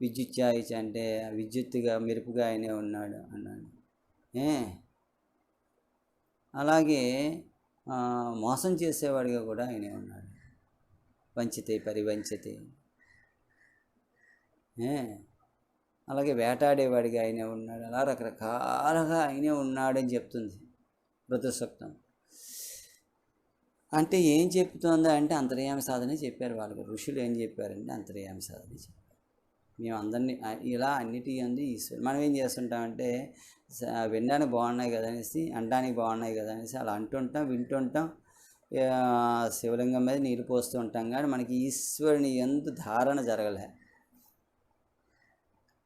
విద్యుత్యాయిచ అంటే విద్యుత్తుగా మెరుపుగా ఆయనే ఉన్నాడు అన్నాడు. అలాగే మోసం చేసేవాడిగా కూడా ఆయనే ఉన్నాడు, వంచితే పరివంచితే. అలాగే వేటాడేవాడిగా ఆయనే ఉన్నాడు, అలా రకరకాలుగా ఆయనే ఉన్నాడని చెప్తుంది రుద్ర సూక్తం. అంటే ఏం చెప్తుందా అంటే అంతర్యామి సాధనే చెప్పారు వాళ్ళకి. ఋషులు ఏం చెప్పారంటే అంతర్యామి సాధన చెప్పారు. మేము అందరినీ ఇలా అన్నిటి అంది ఈశ్వరు. మనం ఏం చేస్తుంటామంటే వినడానికి బాగున్నాయి కదా అనేసి, అనడానికి బాగున్నాయి కదా అనేసి అలా అంటుంటాం, వింటుంటాం, శివలింగం మీద నీరు పోస్తూ ఉంటాం, కానీ మనకి ఈశ్వరుని యందు ధారణ జరగలే.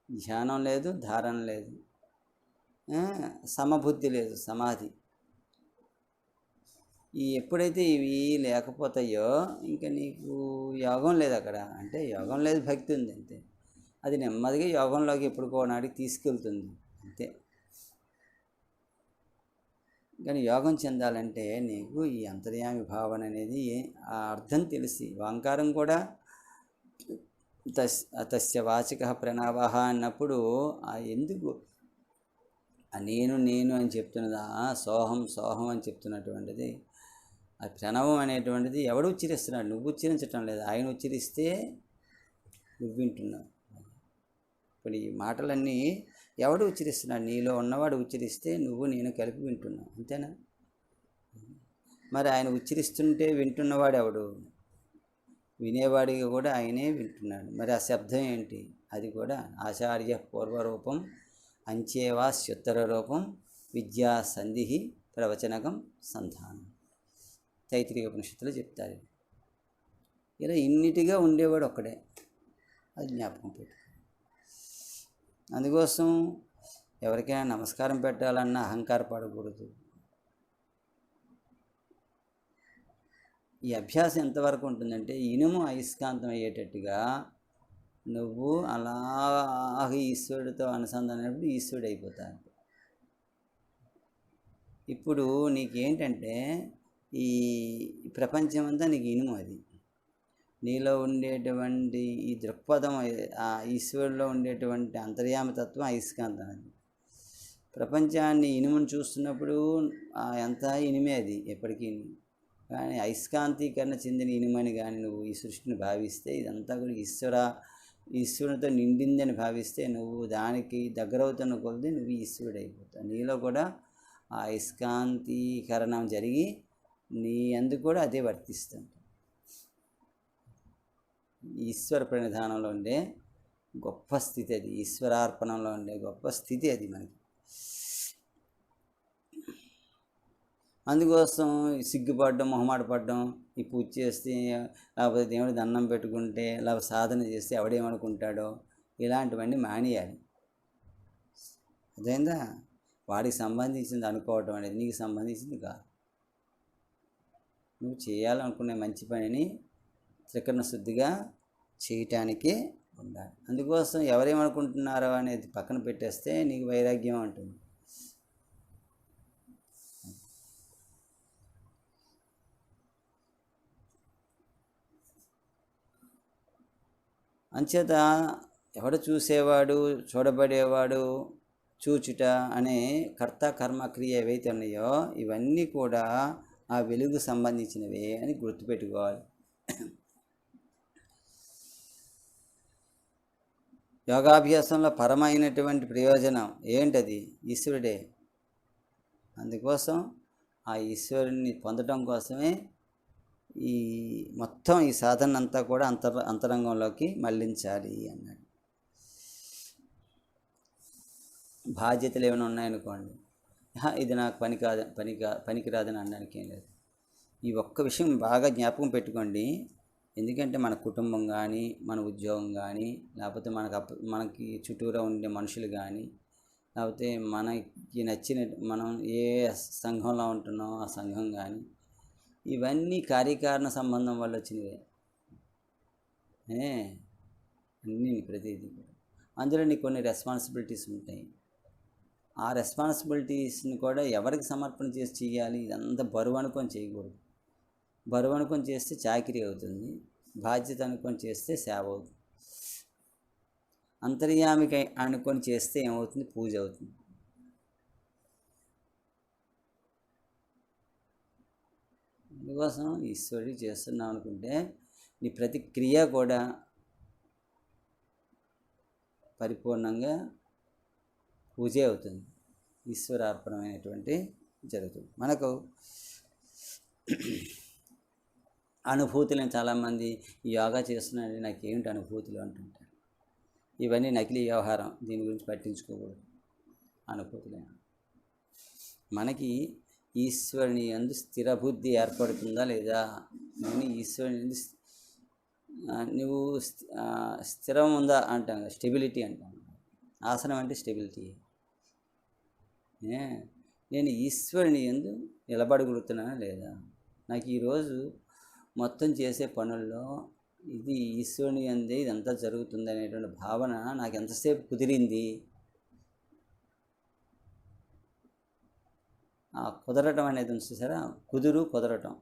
ధ్యానం లేదు, ధారణ లేదు. సమబుద్ధి లేదు, సమాధి. ఎప్పుడైతే ఇవి లేకపోతాయో ఇంకా నీకు యోగం లేదు అక్కడ. అంటే యోగం లేదు, భక్తి ఉంది అంతే. అది నెమ్మదిగా యోగంలోకి ఎప్పుడుకో నాటికి తీసుకెళ్తుంది అంతే. కానీ యోగం చెందాలంటే నీకు ఈ అంతర్యామి భావన అనేది ఆ అర్థం తెలిసి, ఓంకారం కూడా తస్య వాచిక ప్రణవః అన్నప్పుడు ఎందుకు నేను నేను అని చెప్తున్నదా, సోహం సోహం అని చెప్తున్నటువంటిది, ఆ ప్రణవం అనేటువంటిది ఎవడు ఉచ్చరిస్తున్నాడు? నువ్వు ఉచ్చరించటం లేదు, ఆయన ఉచ్చరిస్తే నువ్వు వింటున్నావు. ఇప్పుడు ఈ మాటలన్నీ ఎవడు ఉచ్చరిస్తున్నాడు? నీలో ఉన్నవాడు ఉచ్చరిస్తే నువ్వు నేను కలిపి వింటున్నావు, అంతేనా? మరి ఆయన ఉచ్చరిస్తుంటే వింటున్నవాడు ఎవడు? వినేవాడిగా కూడా ఆయనే వింటున్నాడు. మరి ఆ శబ్దం ఏంటి? అది కూడా ఆచార్య పూర్వరూపం అంచేవాస్యుత్తర రూపం విద్యా సంధి ప్రవచనకం సంధానం, తైత్రీయ ఉపనిషత్తులు చెప్తారు. ఇలా ఇన్నిటిగా ఉండేవాడు ఒక్కడే, అది జ్ఞాపకం పెట్టు. అందుకోసం ఎవరికైనా నమస్కారం పెట్టాలన్నా అహంకారపడకూడదు. ఈ అభ్యాసం ఎంతవరకు ఉంటుందంటే ఇనుము అయస్కాంతం అయ్యేటట్టుగా నువ్వు అలాగ ఈశ్వరుడితో అనుసంధానప్పుడు ఈశ్వరుడు అయిపోతాడు. ఇప్పుడు నీకేంటంటే ఈ ప్రపంచం అంతా నీకు ఇనుము, అది నీలో ఉండేటువంటి ఈ దృక్పథం, ఆ ఈశ్వరులో ఉండేటువంటి అంతర్యామతత్వం అయస్కాంతం. అది ప్రపంచాన్ని ఇనుమును చూస్తున్నప్పుడు ఎంత ఇనిమే అది ఎప్పటికీ. కానీ అయస్కాంతీకరణ చెందిన ఇనుమని కానీ నువ్వు ఈ సృష్టిని భావిస్తే, ఇదంతా కూడా ఈశ్వరునితో నిండిందని భావిస్తే, నువ్వు దానికి దగ్గరవుతున్న కొద్దీ నువ్వు ఈశ్వరుడు అయిపోతావు. నీలో కూడా ఆ అయస్కాంతీకరణం జరిగి నీ అందుకు కూడా అదే వర్తిస్తుంది. ఈశ్వర ప్రణిధానంలో ఉండే గొప్ప స్థితి అది, ఈశ్వరార్పణంలో ఉండే గొప్ప స్థితి అది మనకి. అందుకోసం సిగ్గుపడడం, మొహమాట పడడం, ఈ పూజ చేస్తే లేకపోతే దేవుడి దండం పెట్టుకుంటే లేకపోతే సాధన చేస్తే ఎవడేమనుకుంటాడో, ఇలాంటివన్నీ మానేయాలి. అదేందా వాడికి సంబంధించింది అనుకోవటం అనేది నీకు సంబంధించింది కాదు. నువ్వు చేయాలనుకునే మంచి పనిని త్రికరణ శుద్ధిగా చేయటానికే ఉండాలి. అందుకోసం ఎవరేమనుకుంటున్నారో అనేది పక్కన పెట్టేస్తే నీకు వైరాగ్యం ఉంటుంది. అంచేత ఎవడు చూసేవాడు, చూడబడేవాడు, చూచుట అనే కర్త కర్మ క్రియ ఏవైతే ఉన్నాయో ఇవన్నీ కూడా ఆ వెలుగు సంబంధించినవే అని గుర్తుపెట్టుకోవాలి. యోగాభ్యాసంలో పరమైనటువంటి ప్రయోజనం ఏంటది? ఈశ్వరుడే. అందుకోసం ఆ ఈశ్వరుని పొందడం కోసమే ఈ మొత్తం ఈ సాధన అంతా కూడా అంతరంగంలోకి మళ్ళించాలి అన్నాడు. బాధ్యతలు ఏమైనా ఉన్నాయనుకోండి, ఇది నాకు పనికిరాదని అనడానికి ఏం లేదు. ఈ ఒక్క విషయం బాగా జ్ఞాపకం పెట్టుకోండి. ఎందుకంటే మన కుటుంబం కానీ, మన ఉద్యోగం కానీ, లేకపోతే మనకి చుట్టూరా ఉండే మనుషులు కానీ, లేకపోతే మనకి నచ్చిన మనం ఏ సంఘంలో ఉంటున్నామో ఆ సంఘం కానీ, ఇవన్నీ కార్యకారణ సంబంధం వల్ల వచ్చినవే. అన్నీ ప్రతిదీ కూడా అందులో నీకు కొన్ని రెస్పాన్సిబిలిటీస్ ఉంటాయి. ఆ రెస్పాన్సిబిలిటీస్ని కూడా ఎవరికి సమర్పణ చేసి చేయాలి? ఇదంతా బరువు అనుకొని చేయకూడదు. బరువు అనుకొని చేస్తే చాకిరీ అవుతుంది, బాధ్యత అనుకొని చేస్తే సేవ అవుతుంది. అంతర్యామికి అనుకొని చేస్తే ఏమవుతుంది? పూజ అవుతుంది. అందుకోసం ఈశ్వరుడికి చేస్తున్నాం అనుకుంటే నీ ప్రతి క్రియ కూడా పరిపూర్ణంగా పూజే అవుతుంది, ఈశ్వరార్పణమైనటువంటి జరుగుతుంది. మనకు అనుభూతులను చాలామంది యోగా చేస్తున్నారంటే నాకు ఏమిటి అనుభూతులు అంటుంటారు. ఇవన్నీ నకిలీ వ్యవహారం, దీని గురించి పట్టించుకోకూడదు. అనుభూతులే మనకి ఈశ్వరుని యందు స్థిర బుద్ధి ఏర్పడుతుందా లేదా? నేను ఈశ్వరుని యందు నువ్వు స్థిరం ఉందా అంటాం, స్టెబిలిటీ అంటాం. ఆసనం అంటే స్టెబిలిటీ. ఏ నేను ఈశ్వరుని యందు నిలబడగలుగుతున్నానా లేదా? నాకు ఈరోజు మొత్తం చేసే పనుల్లో ఇది ఈశ్వరుని యందే ఇదంతా జరుగుతుంది అనేటువంటి భావన నాకు ఎంతసేపు కుదిరింది? ఆ కుదరటం అనేది ఉంది చూసారా, కుదరటం.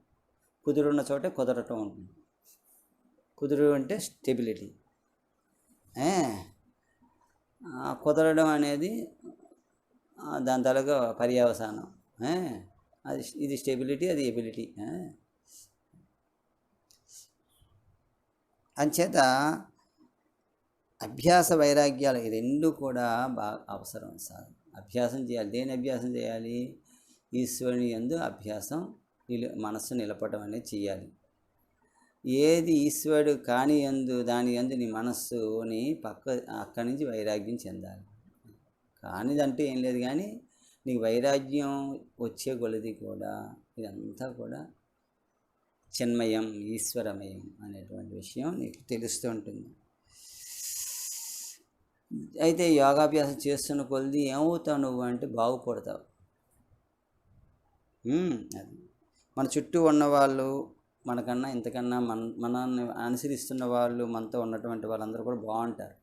కుదురున్న చోటే కుదరటం ఉంటుంది. కుదురు అంటే స్టెబిలిటీ. కుదరడం అనేది దాని తాలూకా పర్యవసానం. అది ఇది స్టెబిలిటీ, అది ఎబిలిటీ. అంచేత అభ్యాస వైరాగ్యాలు ఈ రెండు కూడా బాగా అవసరం సార్. అభ్యాసం చేయాలి. దేని అభ్యాసం చేయాలి? ఈశ్వరుని యందు అభ్యాసం, మనస్సు నిలపడం అనేది చేయాలి. ఏది ఈశ్వరుడు కాని యందు దాని యందు నీ మనస్సుని అక్కడి నుంచి వైరాగ్యం చెందాలి. కానిదంటే ఏం లేదు, కానీ నీకు వైరాగ్యం వచ్చే కొలది కూడా ఇదంతా కూడా చిన్మయం, ఈశ్వరమయం అనేటువంటి విషయం నీకు తెలుస్తూ ఉంటుంది. అయితే యోగాభ్యాసం చేస్తున్న కొలది ఏమవుతావు నువ్వు అంటే బాగుపడతావు. అది మన చుట్టూ ఉన్నవాళ్ళు, మనకన్నా ఇంతకన్నా మనల్ని అనుసరిస్తున్న వాళ్ళు, మనతో ఉన్నటువంటి వాళ్ళందరూ కూడా బాగుంటారు.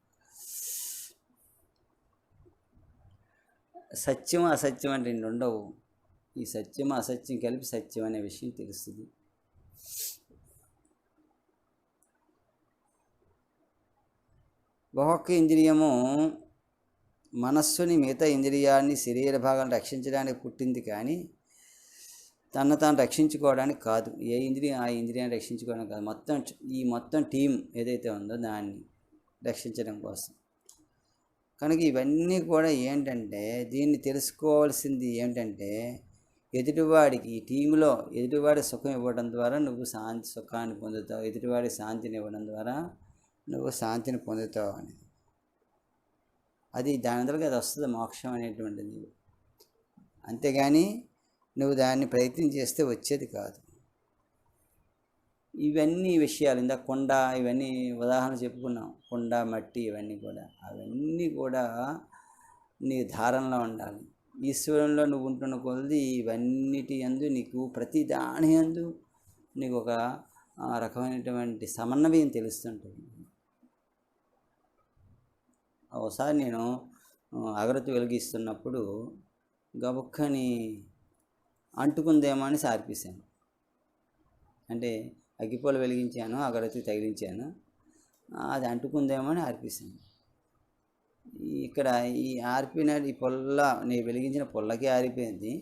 సత్యం అసత్యం అంటే రెండు ఉండవు. ఈ సత్యం అసత్యం కలిపి సత్యం అనే విషయం తెలుస్తుంది. ఒక్కొక్క ఇంద్రియము మనస్సుని, మిగతా ఇంద్రియాన్ని, శరీర భాగాన్ని రక్షించడానికి పుట్టింది, కానీ తను తాను రక్షించుకోవడానికి కాదు. ఏ ఇంద్రియం ఆ ఇంద్రియాన్ని రక్షించుకోవడానికి కాదు. మొత్తం టీం ఏదైతే ఉందో దాన్ని రక్షించడం కోసం. కనుక ఇవన్నీ కూడా ఏంటంటే, దీన్ని తెలుసుకోవాల్సింది ఏంటంటే, ఎదుటివాడికి ఈ టీంలో ఎదుటివాడి సుఖం ఇవ్వడం ద్వారా నువ్వు సుఖాన్ని పొందుతావు, ఎదుటివాడి శాంతిని ఇవ్వడం ద్వారా నువ్వు శాంతిని పొందుతావు అని. అది దాని అందరికీ అది వస్తుంది, మోక్షం అనేటువంటిది. అంతేగాని నువ్వు దాన్ని ప్రయత్నం చేస్తే వచ్చేది కాదు. ఇవన్నీ విషయాలు ఇందాక కొండ, ఇవన్నీ ఉదాహరణ చెప్పుకున్నాం. కొండ, మట్టి, ఇవన్నీ కూడా అవన్నీ కూడా నీ ధారణలో ఉండాలి. ఈశ్వరంలో నువ్వు ఉంటున్న కొలది ఇవన్నిటి యందు నీకు ప్రతి దాని యందు నీకు ఒక రకమైనటువంటి సమన్వయం తెలుస్తుంటుంది. ఒకసారి నేను అగరత్తి వెలిగిస్తున్నప్పుడు గబుక్కని అంటుకుందేమో అని సార్పేశాను. అంటే అగ్గిపొల వెలిగించాను, అగరత్తి తగిలించాను, అది అంటుకుందేమో అని ఆర్పేశాను. ఇక్కడ ఈ ఆర్పిన ఈ పొల్ల, నేను వెలిగించిన పొల్లకి ఆరిపోయింది,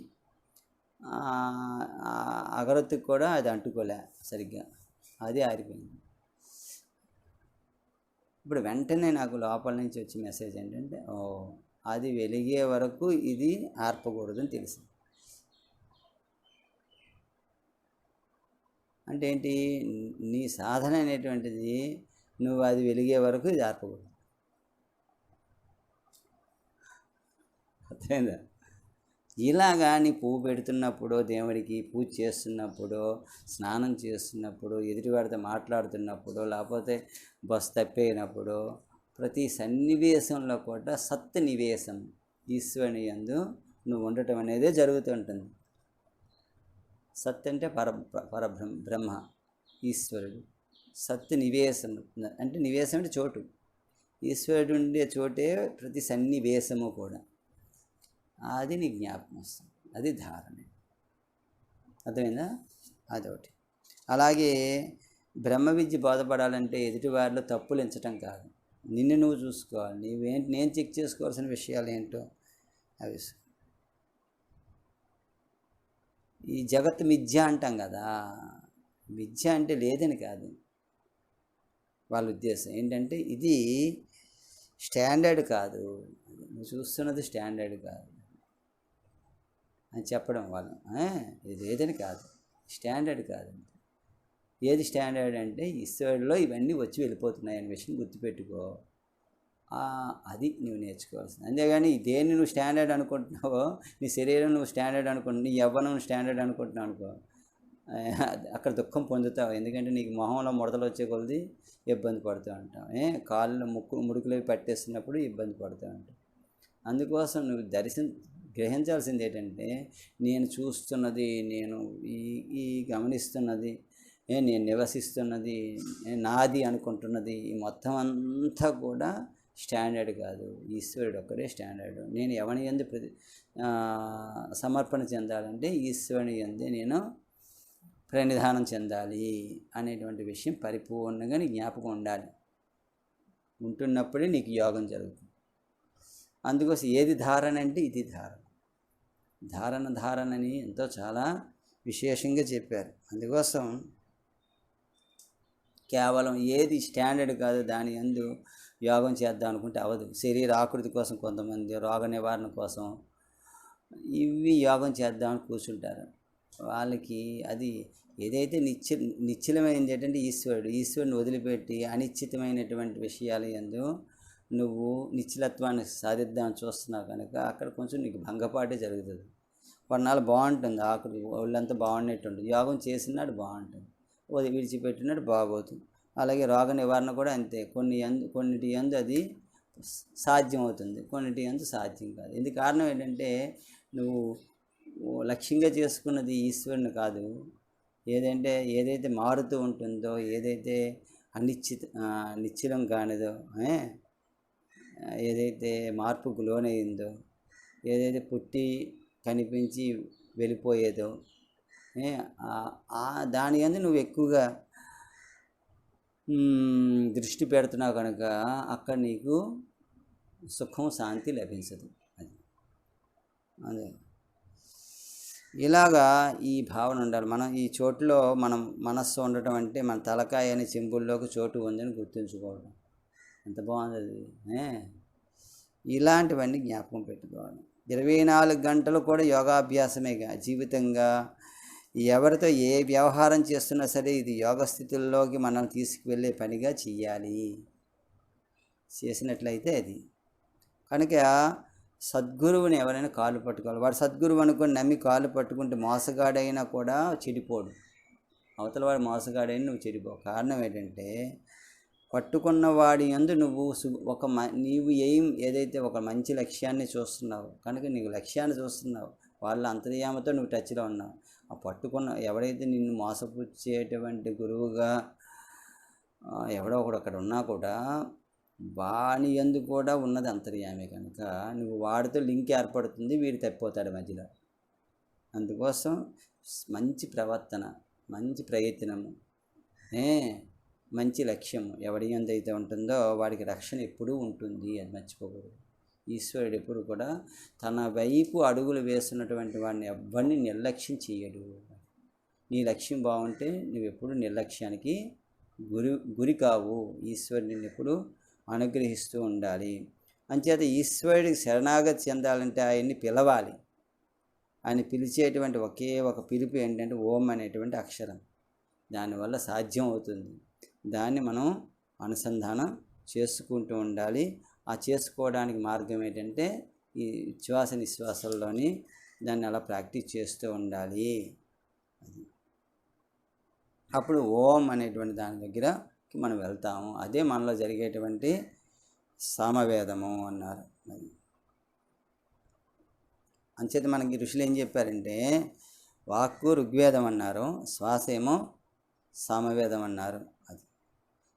అగరత్తికి కూడా అది అంటుకోలే సరిగ్గా, అది ఆరిపోయింది. ఇప్పుడు వెంటనే నాకు లోపల నుంచి వచ్చే మెసేజ్ ఏంటంటే, అది వెలిగే వరకు ఇది ఆర్పకూడదని తెలిసింది. అంటే ఏంటి? నీ సాధన అనేటువంటిది నువ్వు అది వెలిగే వరకు ఇది ఆర్పకూడదు. అర్థమైందా? ఇలాగా నీ పువ్వు పెడుతున్నప్పుడు, దేవుడికి పూజ చేస్తున్నప్పుడు, స్నానం చేస్తున్నప్పుడు, ఎదుటివాడితో మాట్లాడుతున్నప్పుడు, లేకపోతే బస్ తప్పైనప్పుడు, ప్రతి సన్నివేశంలో కూడా సత్ నివేశం, ఈశ్వరుని యందు నువ్వు ఉండటం అనేది జరుగుతుంటుంది. సత్ అంటే బ్రహ్మ, ఈశ్వరుడు. సత్ నివేశం అంటే, నివేశం అంటే చోటు. ఈశ్వరుడు ఉండే చోటే ప్రతి సన్నివేశము కూడా. అది నీ జ్ఞాపకం వస్తుంది, అది ధారణ. అర్థమైందా? అదొకటి. అలాగే బ్రహ్మ విద్య బోధపడాలంటే ఎదుటివారిలో తప్పులు ఎంచటం కాదు, నిన్ను నువ్వు చూసుకోవాలి. నేను చెక్ చేసుకోవాల్సిన విషయాలు ఏంటో అవి. ఈ జగత్ మిథ్య అంటాం కదా, మిథ్య అంటే లేదని కాదు, వాళ్ళ ఉద్దేశం ఏంటంటే ఇది స్టాండర్డ్ కాదు, నువ్వు చూస్తున్నది స్టాండర్డ్ కాదు అని చెప్పడం. వాళ్ళు ఇది లేదని కాదు, స్టాండర్డ్ కాదు. ఏది స్టాండర్డ్ అంటే ఈశ్వరుడిలో ఇవన్నీ వచ్చి వెళ్ళిపోతున్నాయి అనే విషయం గుర్తుపెట్టుకో. అది నువ్వు నేర్చుకోవాల్సింది. అంతేగాని దేన్ని నువ్వు స్టాండర్డ్ అనుకుంటున్నావో, నీ శరీరం నువ్వు స్టాండర్డ్ అనుకుంటున్నావు, నీ యవ్వనం స్టాండర్డ్ అనుకుంటున్నావు అనుకో, అక్కడ దుఃఖం పొందుతావు. ఎందుకంటే నీకు మొహంలో ముడతలు వచ్చే కొలది ఇబ్బంది పడుతూ ఉంటావు, కాళ్ళు ముడుకులు పట్టేస్తున్నప్పుడు ఇబ్బంది పడుతూ ఉంటావు. అందుకోసం నువ్వు గ్రహించాల్సింది ఏంటంటే నేను చూస్తున్నది, నేను ఈ ఈ గమనిస్తున్నది, నేను నివసిస్తున్నది, నాది అనుకుంటున్నది, ఈ మొత్తం అంతా కూడా స్టాండర్డ్ కాదు. ఈశ్వరుడు ఒక్కడే స్టాండర్డ్. నేను ఎవని యందు సమర్పణ చెందాలంటే ఈశ్వరుని యందే నేను ప్రణిధానం చెందాలి అనేటువంటి విషయం పరిపూర్ణంగా నీ జ్ఞాపకం ఉండాలి. ఉంటున్నప్పుడే నీకు యోగం జరుగుతుంది. అందుకోసం ఏది ధారణ అంటే ఇది ధారణని ఎంతో చాలా విశేషంగా చెప్పారు. అందుకోసం కేవలం ఏది స్టాండర్డ్ కాదు దాని యందు యోగం చేద్దాం అనుకుంటే అవ్వదు. శరీర ఆకృతి కోసం కొంతమంది, రోగ నివారణ కోసం ఇవి యోగం చేద్దామని కూర్చుంటారు. వాళ్ళకి అది ఏదైతే నిశ్చలమైనది ఏంటంటే ఈశ్వరుని వదిలిపెట్టి అనిశ్చితమైనటువంటి విషయాలు యందు నువ్వు నిశ్చలత్వాన్ని సాధిద్దామని చూస్తున్నావు కనుక అక్కడ కొంచెం నీకు భంగపాటే జరుగుతుంది. కొన్నాళ్ళు బాగుంటుంది, ఆకృతి ఒళ్ళంతా బాగున్నట్టుంటుంది, యోగం చేసినాడు బాగుంటుంది, విడిచిపెట్టినాడు బాగోతుంది. అలాగే రోగ నివారణ కూడా అంతే. కొన్నిటి యందు అది సాధ్యం అవుతుంది, కొన్నిటి యందు సాధ్యం కాదు. ఇందుకు కారణం ఏంటంటే నువ్వు లక్ష్యంగా చేసుకున్నది ఈశ్వరుని కాదు. ఏదైతే మారుతూ ఉంటుందో, ఏదైతే నిశ్చలం కానిదో, ఏదైతే మార్పుకు లోనైందో, ఏదైతే పుట్టి కనిపించి వెళ్ళిపోయేదో దాని యందు నువ్వు ఎక్కువగా దృష్టి పెడుతున్నావు కనుక అక్కడ నీకు సుఖం, శాంతి లభించదు. అదే ఇలాగా ఈ భావన ఉండాలి. మనం ఈ చోటులో మనం మనస్సు ఉండటం అంటే మన తలకాయ అనే చెంబుల్లోకి చోటు ఉందని గుర్తుంచుకోవడం. ఎంత బాగుంది అది. ఇలాంటివన్నీ జ్ఞాపకం పెట్టుకోవాలి. 24 గంటలు కూడా యోగాభ్యాసమేగా జీవితంగా. ఎవరితో ఏ వ్యవహారం చేస్తున్నా సరే ఇది యోగ స్థితుల్లోకి మనం తీసుకువెళ్ళే పనిగా చెయ్యాలి. చేసినట్లయితే అది కనుక సద్గురువుని ఎవరైనా కాలు పట్టుకోవాలి. వాడు సద్గురువు అనుకొని నమ్మి కాలు పట్టుకుంటే మోసగాడైనా కూడా చెడిపోడు. అవతల వాడు మోసగాడైనా నువ్వు చెడిపోవు. కారణం ఏంటంటే పట్టుకున్న వాడి యందు నువ్వు నీవు ఏదైతే ఒక మంచి లక్ష్యాన్ని చూస్తున్నావు కనుక నీకు లక్ష్యాన్ని చూస్తున్నావు, వాళ్ళ అంతర్యామతో నువ్వు టచ్లో ఉన్నావు. ఆ పట్టుకున్న ఎవరైతే నిన్ను మోసపుచ్చేటువంటి గురువుగా ఎవడో ఒకడు అక్కడ ఉన్నా కూడా వాని యందు కూడా ఉన్నది అంతర్యామే కనుక నువ్వు వాడితో లింక్ ఏర్పడుతుంది, వీడు తప్పిపోతాడు మధ్యలో. అందుకోసం మంచి ప్రవర్తన, మంచి ప్రయత్నము, మంచి లక్ష్యం ఎవడి యందు అయితే ఉంటుందో వాడికి రక్షణ ఎప్పుడూ ఉంటుంది. అది మర్చిపోకూడదు. ఈశ్వరుడు ఎప్పుడు కూడా తన వైపు అడుగులు వేస్తున్నటువంటి వాడిని ఎవ్వరిని నిర్లక్ష్యం చేయడు. నీ లక్ష్యం బాగుంటే నువ్వు ఎప్పుడు నిర్లక్ష్యానికి గురి కావు. ఈశ్వరుని ఎప్పుడు అనుగ్రహిస్తూ ఉండాలి. అంచేత ఈశ్వరుడికి శరణాగతి చెందాలంటే ఆయన్ని పిలవాలి. ఆయన పిలిచేటువంటి ఒకే ఒక పిలుపు ఏంటంటే ఓం అనేటువంటి అక్షరం. దానివల్ల సాధ్యం అవుతుంది. దాన్ని మనం అనుసంధానం చేసుకుంటూ ఉండాలి. ఆ చేసుకోవడానికి మార్గం ఏంటంటే ఈ శ్వాస నిశ్వాసల్లోని దాన్ని అలా ప్రాక్టీస్ చేస్తూ ఉండాలి. అప్పుడు ఓం అనేటువంటి దాని దగ్గరకి మనం వెళ్తాము. అదే మనలో జరిగేటువంటి సామవేదము అన్నారు. అంచేత మనకి ఋషులు ఏం చెప్పారంటే వాక్కు ఋగ్వేదం అన్నారు, శ్వాస ఏమో సామవేదం అన్నారు. అది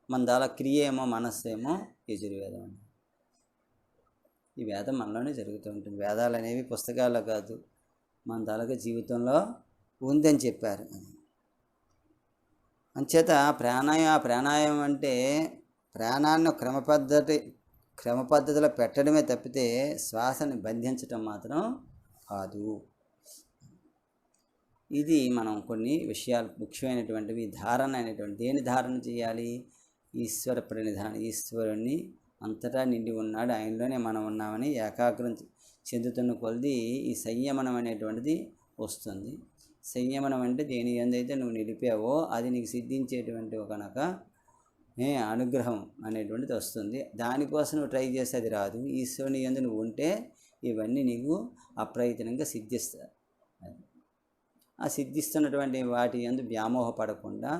మన దాని క్రియ ఏమో మనస్సు ఏమో యజుర్వేదం అన్నారు. ఈ వేదం మనలోనే జరుగుతూ ఉంటుంది. వేదాలు అనేవి పుస్తకాల్లో కాదు, మన తాలూకా జీవితంలో ఉందని చెప్పారు. అంచేత ప్రాణాయామం అంటే ప్రాణాన్ని క్రమపద్ధతిలో పెట్టడమే తప్పితే శ్వాసని బంధించటం మాత్రం కాదు. ఇది మనం కొన్ని విషయాలు ముఖ్యమైనటువంటివి. ధారణ అనేటువంటి దేని ధారణ చేయాలి? ఈశ్వర ప్రణిధానం. ఈశ్వరుణ్ణి అంతటా నిండి ఉన్నాడు, ఆయనలోనే మనం ఉన్నామని ఏకాగ్రం చెందుతున్న కొలది ఈ సంయమనం అనేటువంటిది వస్తుంది. సంయమనం అంటే దేని ఎందైతే నువ్వు నిలిపావో అది నీకు సిద్ధించేటువంటి కనుక అనుగ్రహం అనేటువంటిది వస్తుంది. దానికోసం నువ్వు ట్రై చేస్తే అది రాదు. ఈశ్వరుని యందు నువ్వు ఉంటే ఇవన్నీ నీకు అప్రయత్నంగా సిద్ధిస్తాయి. ఆ సిద్ధిస్తున్నటువంటి వాటి యందు వ్యామోహపడకుండా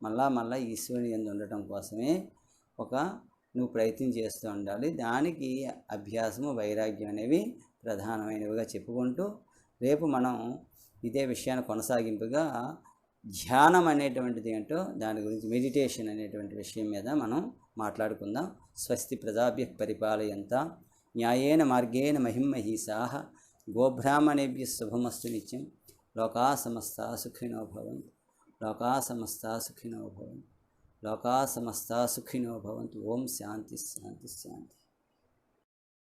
మళ్ళా ఈశ్వరుని యందు ఉండటం కోసమే నువ్వు ప్రయత్నం చేస్తూ ఉండాలి. దానికి అభ్యాసము, వైరాగ్యం అనేవి ప్రధానమైనవిగా చెప్పుకుంటూ రేపు మనం ఇదే విషయాన్ని కొనసాగింపుగా ధ్యానం అనేటువంటిది ఏంటో దాని గురించి మెడిటేషన్ అనేటువంటి విషయం మీద మనం మాట్లాడుకుందాం. స్వస్తి ప్రజాభ్య పరిపాలయంతా న్యాయేన మార్గేణ మహిమహీసాః గోబ్రాహ్మణేభ్య శుభమస్తు నిత్యం. లోకా సమస్తా సుఖినో భవంతు. లోకా సమస్తా సుఖినో భవంతు. లోకా సమస్తా సుఖినో భవంతు. ఓం శాంతి శాంతి శాంతి.